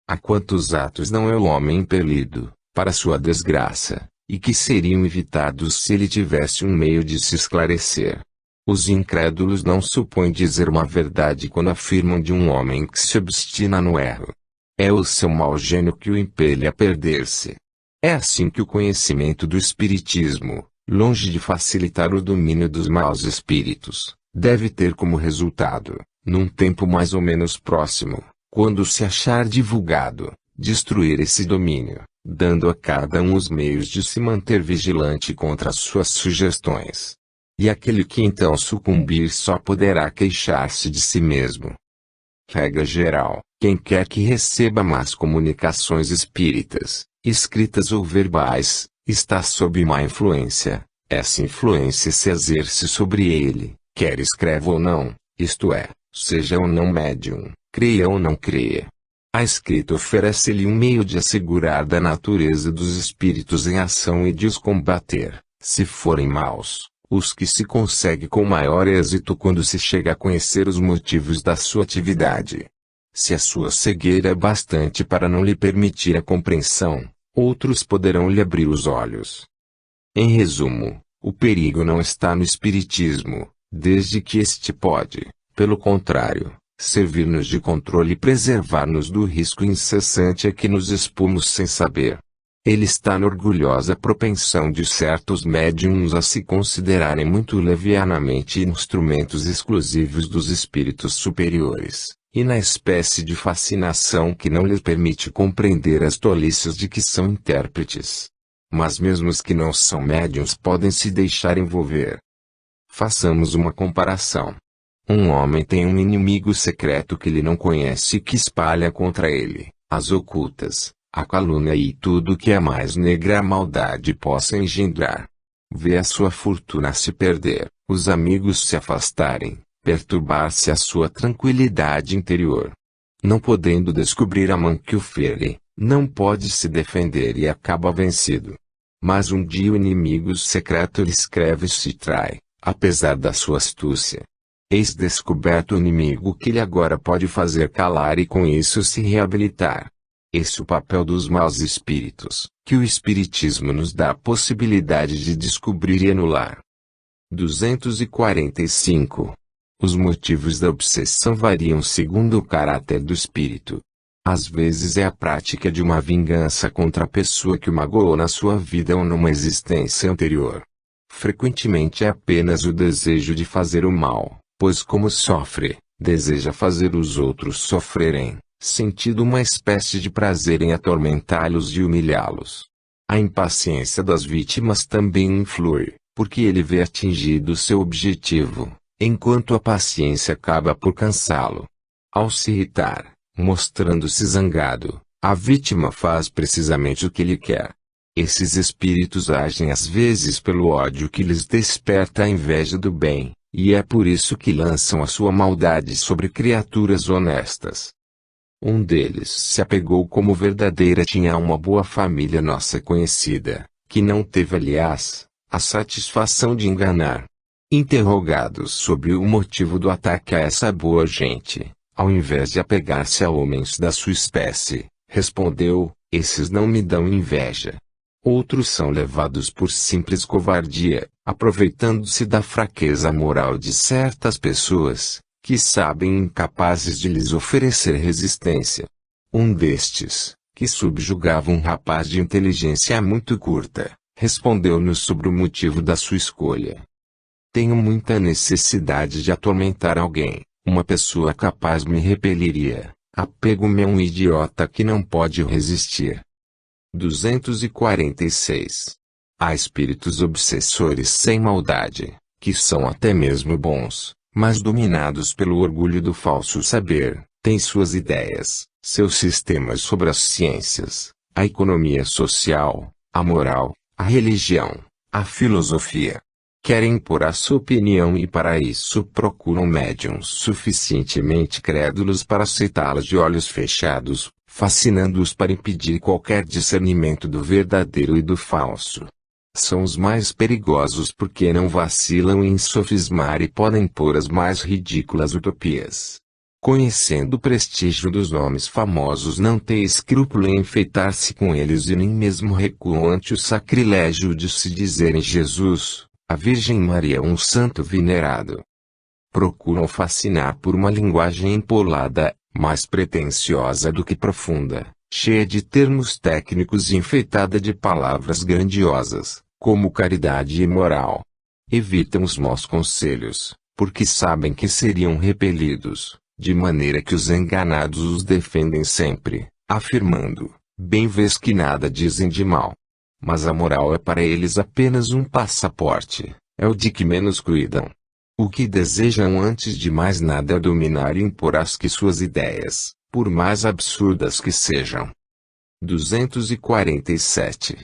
A quantos atos não é o homem impelido, para sua desgraça, e que seriam evitados se ele tivesse um meio de se esclarecer. Os incrédulos não supõem dizer uma verdade quando afirmam de um homem que se obstina no erro. É o seu mau gênio que o impele a perder-se. É assim que o conhecimento do Espiritismo, longe de facilitar o domínio dos maus espíritos, deve ter como resultado, num tempo mais ou menos próximo, quando se achar divulgado, destruir esse domínio, dando a cada um os meios de se manter vigilante contra as suas sugestões. E aquele que então sucumbir só poderá queixar-se de si mesmo. Regra geral: quem quer que receba más comunicações espíritas, escritas ou verbais, está sob má influência. Essa influência se exerce sobre ele, quer escreva ou não, isto é, seja ou não médium, creia ou não creia. A escrita oferece-lhe um meio de assegurar da natureza dos espíritos em ação e de os combater, se forem maus, os que se consegue com maior êxito quando se chega a conhecer os motivos da sua atividade. Se a sua cegueira é bastante para não lhe permitir a compreensão, outros poderão lhe abrir os olhos. Em resumo, o perigo não está no espiritismo, desde que este pode, pelo contrário, servir-nos de controle e preservar-nos do risco incessante a que nos expomos sem saber. Ele está na orgulhosa propensão de certos médiuns a se considerarem muito levianamente instrumentos exclusivos dos espíritos superiores, e na espécie de fascinação que não lhes permite compreender as tolices de que são intérpretes. Mas mesmo os que não são médiuns podem se deixar envolver. Façamos uma comparação. Um homem tem um inimigo secreto que ele não conhece e que espalha contra ele as ocultas, a calúnia e tudo que a mais negra maldade possa engendrar. Vê a sua fortuna se perder, os amigos se afastarem, perturbar-se a sua tranquilidade interior. Não podendo descobrir a mão que o fere, não pode se defender e acaba vencido. Mas um dia o inimigo secreto lhe escreve-se e trai, apesar da sua astúcia. Eis descoberto o inimigo que ele agora pode fazer calar e com isso se reabilitar. Esse é o papel dos maus espíritos, que o Espiritismo nos dá a possibilidade de descobrir e anular. 245. Os motivos da obsessão variam segundo o caráter do espírito. Às vezes é a prática de uma vingança contra a pessoa que o magoou na sua vida ou numa existência anterior. Frequentemente é apenas o desejo de fazer o mal, pois como sofre, deseja fazer os outros sofrerem, sentindo uma espécie de prazer em atormentá-los e humilhá-los. A impaciência das vítimas também influi, porque ele vê atingido seu objetivo, enquanto a paciência acaba por cansá-lo. Ao se irritar, mostrando-se zangado, a vítima faz precisamente o que ele quer. Esses espíritos agem às vezes pelo ódio que lhes desperta a inveja do bem, e é por isso que lançam a sua maldade sobre criaturas honestas. Um deles se apegou como verdadeira, tinha uma boa família nossa conhecida, que não teve aliás, a satisfação de enganar. Interrogados sobre o motivo do ataque a essa boa gente, ao invés de apegar-se a homens da sua espécie, respondeu: esses não me dão inveja. Outros são levados por simples covardia, aproveitando-se da fraqueza moral de certas pessoas, que sabem incapazes de lhes oferecer resistência. Um destes, que subjugava um rapaz de inteligência muito curta, respondeu-nos sobre o motivo da sua escolha. Tenho muita necessidade de atormentar alguém, uma pessoa capaz me repeliria, apego-me a um idiota que não pode resistir. 246. Há espíritos obsessores sem maldade, que são até mesmo bons, mas dominados pelo orgulho do falso saber, têm suas ideias, seus sistemas sobre as ciências, a economia social, a moral, a religião, a filosofia. Querem impor a sua opinião e para isso procuram médiuns suficientemente crédulos para aceitá-las de olhos fechados, fascinando-os para impedir qualquer discernimento do verdadeiro e do falso. São os mais perigosos porque não vacilam em sofismar e podem pôr as mais ridículas utopias. Conhecendo o prestígio dos nomes famosos, não tem escrúpulo em enfeitar-se com eles e nem mesmo recuam ante o sacrilégio de se dizerem Jesus, a Virgem Maria ou um santo venerado. Procuram fascinar por uma linguagem empolada, mais pretensiosa do que profunda, cheia de termos técnicos e enfeitada de palavras grandiosas, como caridade e moral. Evitam os maus conselhos, porque sabem que seriam repelidos, de maneira que os enganados os defendem sempre, afirmando: bem vês que nada dizem de mal. Mas a moral é para eles apenas um passaporte, é o de que menos cuidam. O que desejam antes de mais nada é dominar e impor as que suas ideias, por mais absurdas que sejam. 247.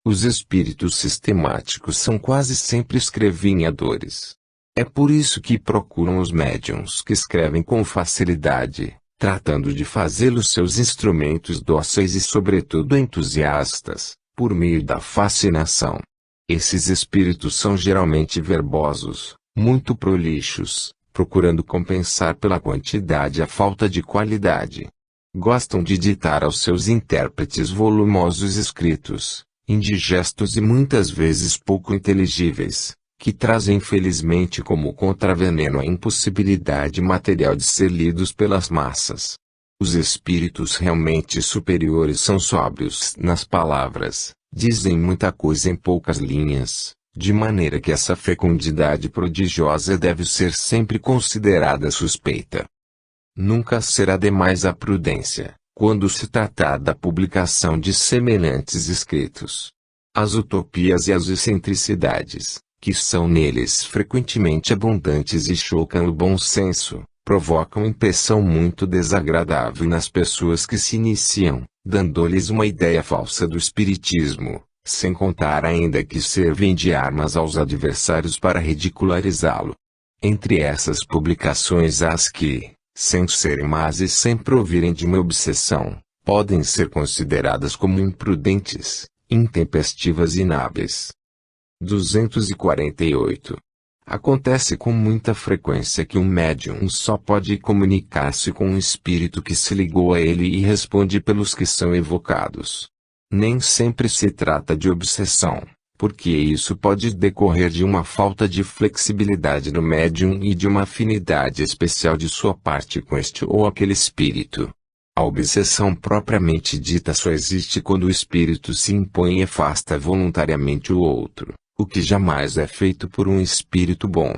Os espíritos sistemáticos são quase sempre escrevinhadores. É por isso que procuram os médiuns que escrevem com facilidade, tratando de fazê-los seus instrumentos dóceis e sobretudo entusiastas, por meio da fascinação. Esses espíritos são geralmente verbosos, muito prolixos, procurando compensar pela quantidade a falta de qualidade. Gostam de ditar aos seus intérpretes volumosos escritos, indigestos e muitas vezes pouco inteligíveis, que trazem infelizmente como contraveneno a impossibilidade material de ser lidos pelas massas. Os espíritos realmente superiores são sóbrios nas palavras, dizem muita coisa em poucas linhas, de maneira que essa fecundidade prodigiosa deve ser sempre considerada suspeita. Nunca será demais a prudência, quando se tratar da publicação de semelhantes escritos. As utopias e as excentricidades, que são neles frequentemente abundantes e chocam o bom senso, provocam impressão muito desagradável nas pessoas que se iniciam, dando-lhes uma ideia falsa do espiritismo, sem contar ainda que servem de armas aos adversários para ridicularizá-lo. Entre essas publicações há as que, sem serem más e sem provirem de uma obsessão, podem ser consideradas como imprudentes, intempestivas e inábeis. 248. Acontece com muita frequência que um médium só pode comunicar-se com um espírito que se ligou a ele e responde pelos que são evocados. Nem sempre se trata de obsessão, porque isso pode decorrer de uma falta de flexibilidade no médium e de uma afinidade especial de sua parte com este ou aquele espírito. A obsessão propriamente dita só existe quando o espírito se impõe e afasta voluntariamente o outro, o que jamais é feito por um espírito bom.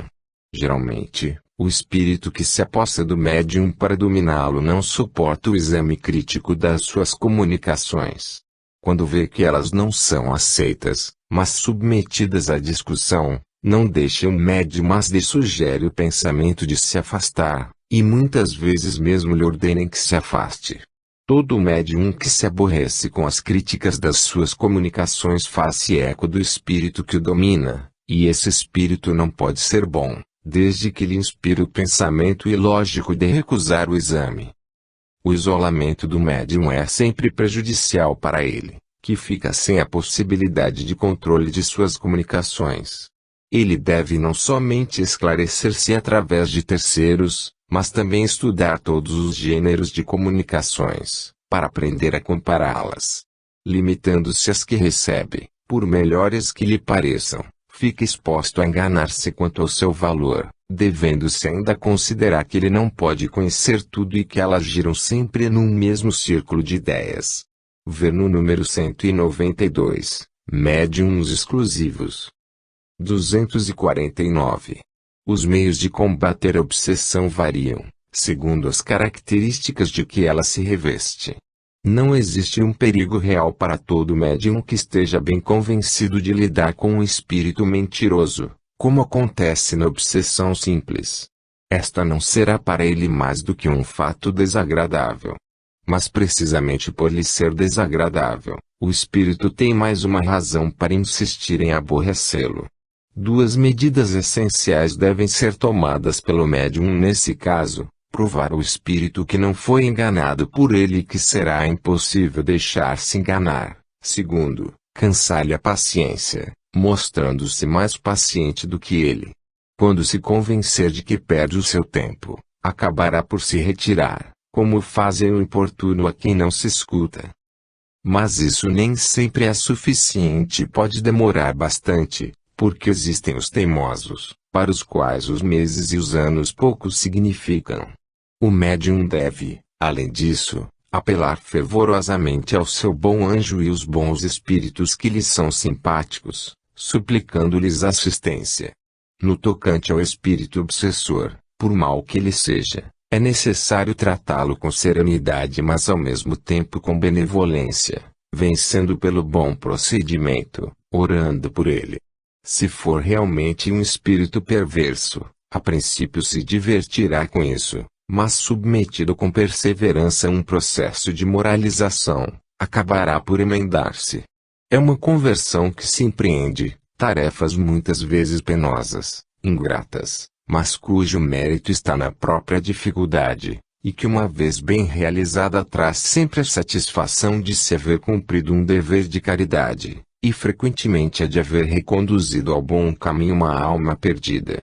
Geralmente, o espírito que se aposta do médium para dominá-lo não suporta o exame crítico das suas comunicações. Quando vê que elas não são aceitas, mas submetidas à discussão, não deixa o médium, mas lhe sugere o pensamento de se afastar, e muitas vezes mesmo lhe ordena que se afaste. Todo médium que se aborrece com as críticas das suas comunicações faz-se eco do espírito que o domina, e esse espírito não pode ser bom, desde que lhe inspire o pensamento ilógico de recusar o exame. O isolamento do médium é sempre prejudicial para ele, que fica sem a possibilidade de controle de suas comunicações. Ele deve não somente esclarecer-se através de terceiros, mas também estudar todos os gêneros de comunicações, para aprender a compará-las. Limitando-se às que recebe, por melhores que lhe pareçam, fica exposto a enganar-se quanto ao seu valor, devendo-se ainda considerar que ele não pode conhecer tudo e que elas giram sempre num mesmo círculo de ideias. Ver no número 192, Médiuns exclusivos. 249. Os meios de combater a obsessão variam, segundo as características de que ela se reveste. Não existe um perigo real para todo médium que esteja bem convencido de lidar com um espírito mentiroso, como acontece na obsessão simples. Esta não será para ele mais do que um fato desagradável. Mas precisamente por lhe ser desagradável, o espírito tem mais uma razão para insistir em aborrecê-lo. Duas medidas essenciais devem ser tomadas pelo médium nesse caso: provar ao espírito que não foi enganado por ele e que será impossível deixar-se enganar. Segundo, cansar-lhe a paciência, mostrando-se mais paciente do que ele. Quando se convencer de que perde o seu tempo, acabará por se retirar, como fazem o importuno a quem não se escuta. Mas isso nem sempre é suficiente e pode demorar bastante, porque existem os teimosos, para os quais os meses e os anos pouco significam. O médium deve, Além disso, apelar fervorosamente ao seu bom anjo e os bons espíritos que lhes são simpáticos, suplicando-lhes assistência. No tocante ao espírito obsessor, por mal que ele seja, é necessário tratá-lo com serenidade, mas ao mesmo tempo com benevolência, vencendo pelo bom procedimento, orando por ele. Se for realmente um espírito perverso, a princípio se divertirá com isso, mas submetido com perseverança a um processo de moralização, acabará por emendar-se. É uma conversão que se empreende, tarefas muitas vezes penosas, ingratas, mas cujo mérito está na própria dificuldade, e que uma vez bem realizada traz sempre a satisfação de se haver cumprido um dever de caridade, e frequentemente a de haver reconduzido ao bom caminho uma alma perdida.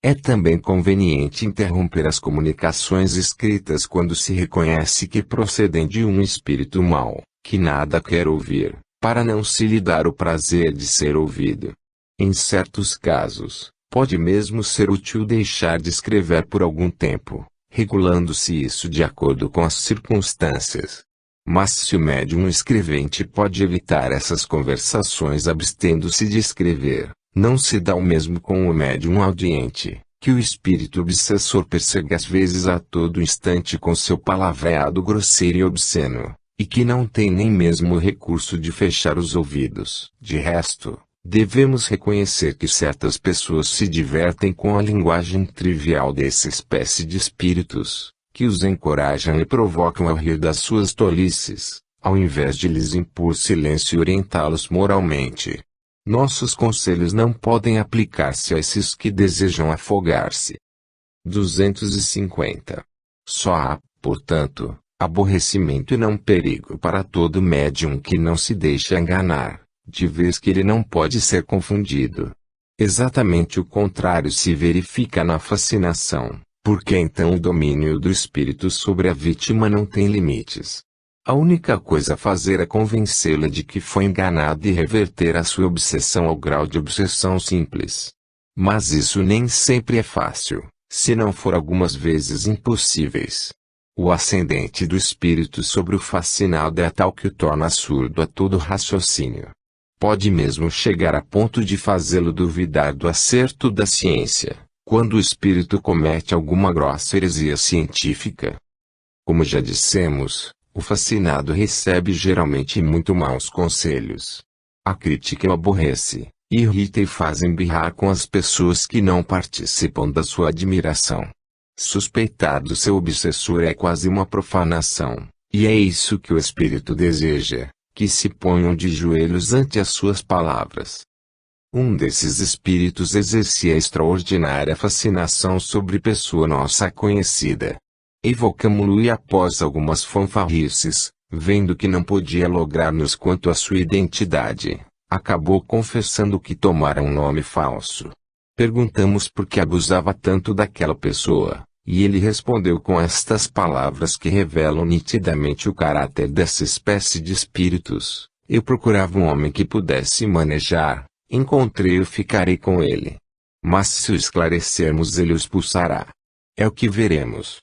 É também conveniente interromper as comunicações escritas quando se reconhece que procedem de um espírito mau, que nada quer ouvir, para não se lhe dar o prazer de ser ouvido. Em certos casos, pode mesmo ser útil deixar de escrever por algum tempo, regulando-se isso de acordo com as circunstâncias. Mas se o médium escrevente pode evitar essas conversações abstendo-se de escrever, não se dá o mesmo com o médium audiente, que o espírito obsessor persegue às vezes a todo instante com seu palavreado grosseiro e obsceno, e que não tem nem mesmo o recurso de fechar os ouvidos. De resto, devemos reconhecer que certas pessoas se divertem com a linguagem trivial dessa espécie de espíritos, que os encorajam e provocam a rir das suas tolices, ao invés de lhes impor silêncio e orientá-los moralmente. Nossos conselhos não podem aplicar-se a esses que desejam afogar-se. 250. Só há, portanto, aborrecimento e não perigo para todo médium que não se deixa enganar, de vez que ele não pode ser confundido. Exatamente o contrário se verifica na fascinação, porque então o domínio do espírito sobre a vítima não tem limites. A única coisa a fazer é convencê-la de que foi enganada e reverter a sua obsessão ao grau de obsessão simples. Mas isso nem sempre é fácil, se não for algumas vezes impossíveis. O ascendente do espírito sobre o fascinado é tal que o torna surdo a todo raciocínio. Pode mesmo chegar a ponto de fazê-lo duvidar do acerto da ciência, quando o espírito comete alguma grossa heresia científica. Como já dissemos, o fascinado recebe geralmente muito maus conselhos. A crítica o aborrece, irrita e faz embirrar com as pessoas que não participam da sua admiração. Suspeitar do seu obsessor é quase uma profanação, e é isso que o espírito deseja, que se ponham de joelhos ante as suas palavras. Um desses espíritos exercia extraordinária fascinação sobre pessoa nossa conhecida. Evocamo-lo e após algumas fanfarrices, vendo que não podia lograr-nos quanto à sua identidade, acabou confessando que tomara um nome falso. Perguntamos por que abusava tanto daquela pessoa, e ele respondeu com estas palavras que revelam nitidamente o caráter dessa espécie de espíritos: eu procurava um homem que pudesse manejar, encontrei-o e ficarei com ele. Mas se o esclarecermos ele o expulsará. É o que veremos.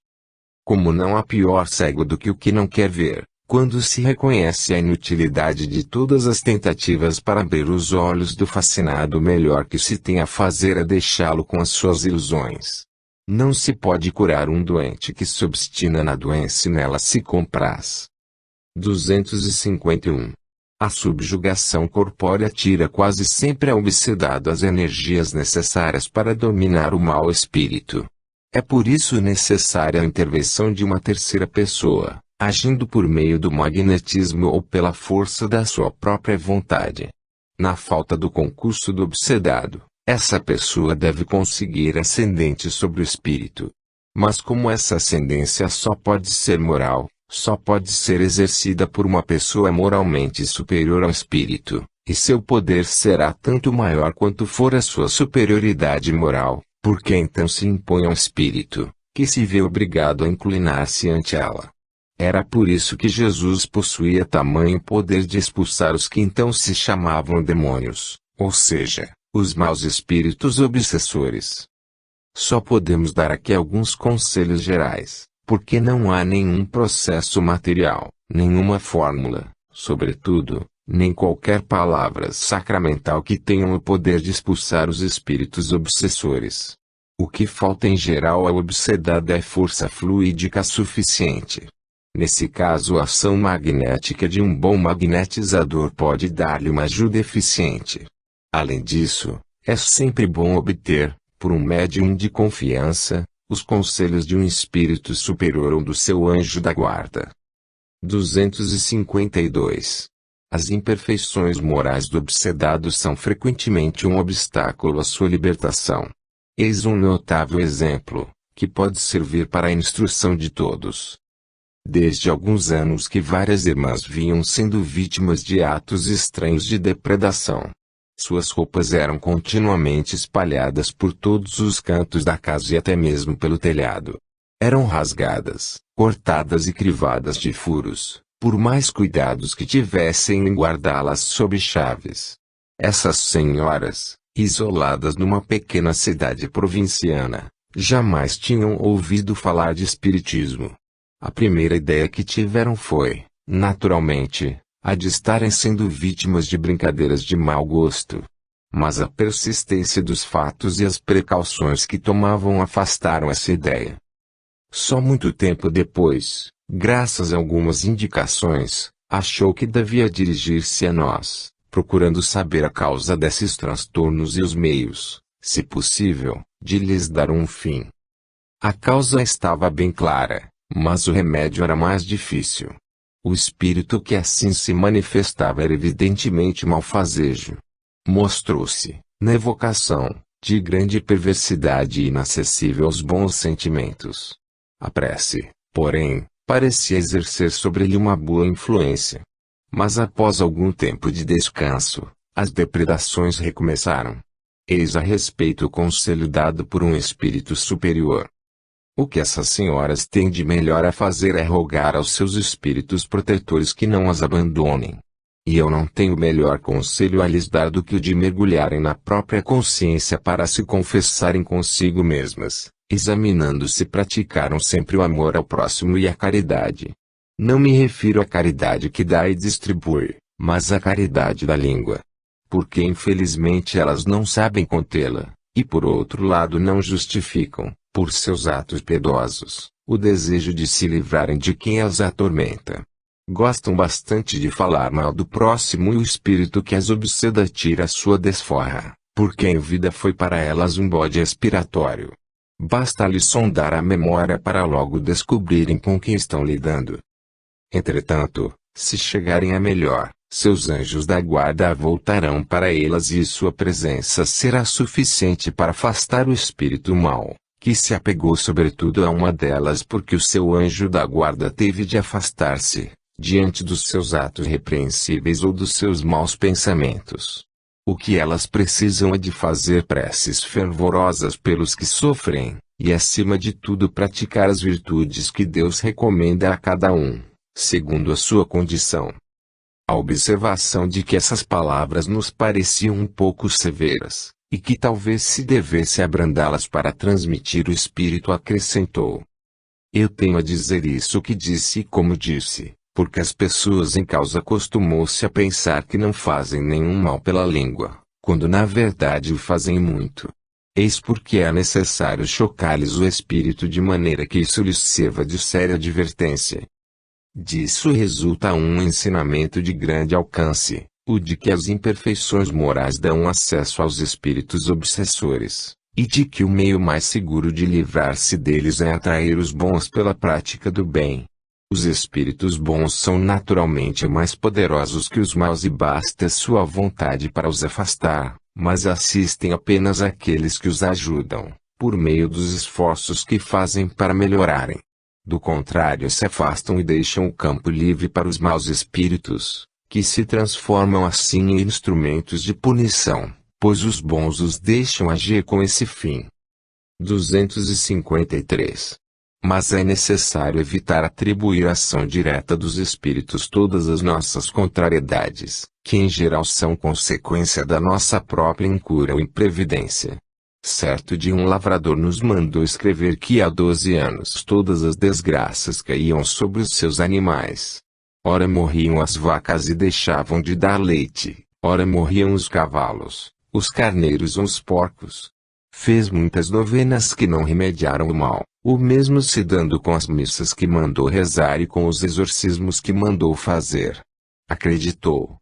Como não há pior cego do que o que não quer ver, quando se reconhece a inutilidade de todas as tentativas para abrir os olhos do fascinado, o melhor que se tem a fazer é deixá-lo com as suas ilusões. Não se pode curar um doente que se obstina na doença e nela se compraz. 251. A subjugação corpórea tira quase sempre ao obsedado as energias necessárias para dominar o mau espírito. É por isso necessária a intervenção de uma terceira pessoa, agindo por meio do magnetismo ou pela força da sua própria vontade. Na falta do concurso do obsedado, essa pessoa deve conseguir ascendente sobre o espírito. Mas como essa ascendência só pode ser moral, só pode ser exercida por uma pessoa moralmente superior ao espírito, e seu poder será tanto maior quanto for a sua superioridade moral, porque então se impõe ao espírito, que se vê obrigado a inclinar-se ante ela. Era por isso que Jesus possuía tamanho poder de expulsar os que então se chamavam demônios, ou seja, os maus espíritos obsessores. Só podemos dar aqui alguns conselhos gerais, porque não há nenhum processo material, nenhuma fórmula, sobretudo, nem qualquer palavra sacramental que tenham o poder de expulsar os espíritos obsessores. O que falta em geral ao obsedado é força fluídica suficiente. Nesse caso, a ação magnética de um bom magnetizador pode dar-lhe uma ajuda eficiente. Além disso, é sempre bom obter, por um médium de confiança, os conselhos de um espírito superior ou do seu anjo da guarda. 252. As imperfeições morais do obsedado são frequentemente um obstáculo à sua libertação. Eis um notável exemplo, que pode servir para a instrução de todos. Desde alguns anos que várias irmãs vinham sendo vítimas de atos estranhos de depredação. Suas roupas eram continuamente espalhadas por todos os cantos da casa e até mesmo pelo telhado. Eram rasgadas, cortadas e crivadas de furos, por mais cuidados que tivessem em guardá-las sob chaves. Essas senhoras, isoladas numa pequena cidade provinciana, jamais tinham ouvido falar de espiritismo. A primeira ideia que tiveram foi, naturalmente, a de estarem sendo vítimas de brincadeiras de mau gosto. Mas a persistência dos fatos e as precauções que tomavam afastaram essa ideia. Só muito tempo depois, graças a algumas indicações, achou que devia dirigir-se a nós, procurando saber a causa desses transtornos e os meios, se possível, de lhes dar um fim. A causa estava bem clara, mas o remédio era mais difícil. O espírito que assim se manifestava era evidentemente malfazejo. Mostrou-se, na evocação, de grande perversidade e inacessível aos bons sentimentos. A prece, porém, parecia exercer sobre ele uma boa influência. Mas após algum tempo de descanso, as depredações recomeçaram. Eis a respeito o conselho dado por um espírito superior. O que essas senhoras têm de melhor a fazer é rogar aos seus espíritos protetores que não as abandonem. E eu não tenho melhor conselho a lhes dar do que o de mergulharem na própria consciência para se confessarem consigo mesmas, examinando se praticaram sempre o amor ao próximo e a caridade. Não me refiro à caridade que dá e distribui, mas à caridade da língua. Porque infelizmente elas não sabem contê-la, e por outro lado não justificam, por seus atos piedosos, o desejo de se livrarem de quem as atormenta. Gostam bastante de falar mal do próximo e o espírito que as obseda tira a sua desforra, porque em vida foi para elas um bode expiatório. Basta-lhes sondar a memória para logo descobrirem com quem estão lidando. Entretanto, se chegarem a melhor, seus anjos da guarda voltarão para elas e sua presença será suficiente para afastar o espírito mau, que se apegou sobretudo a uma delas porque o seu anjo da guarda teve de afastar-se, diante dos seus atos repreensíveis ou dos seus maus pensamentos. O que elas precisam é de fazer preces fervorosas pelos que sofrem, e acima de tudo praticar as virtudes que Deus recomenda a cada um, segundo a sua condição. A observação de que essas palavras nos pareciam um pouco severas, e que talvez se devesse abrandá-las para transmitir o espírito acrescentou. Eu tenho a dizer isso que disse e como disse, porque as pessoas em causa costumou-se a pensar que não fazem nenhum mal pela língua, quando na verdade o fazem muito. Eis porque é necessário chocar-lhes o espírito de maneira que isso lhes sirva de séria advertência. Disso resulta um ensinamento de grande alcance, o de que as imperfeições morais dão acesso aos espíritos obsessores, e de que o meio mais seguro de livrar-se deles é atrair os bons pela prática do bem. Os espíritos bons são naturalmente mais poderosos que os maus e basta sua vontade para os afastar, mas assistem apenas àqueles que os ajudam, por meio dos esforços que fazem para melhorarem. Do contrário, se afastam e deixam o campo livre para os maus espíritos, que se transformam assim em instrumentos de punição, pois os bons os deixam agir com esse fim. 253. Mas é necessário evitar atribuir à ação direta dos espíritos todas as nossas contrariedades, que em geral são consequência da nossa própria incura ou imprevidência. Certo dia um lavrador nos mandou escrever que há 12 anos todas as desgraças caíam sobre os seus animais. Ora morriam as vacas e deixavam de dar leite, ora morriam os cavalos, os carneiros ou os porcos. Fez muitas novenas que não remediaram o mal, o mesmo se dando com as missas que mandou rezar e com os exorcismos que mandou fazer. Acreditou,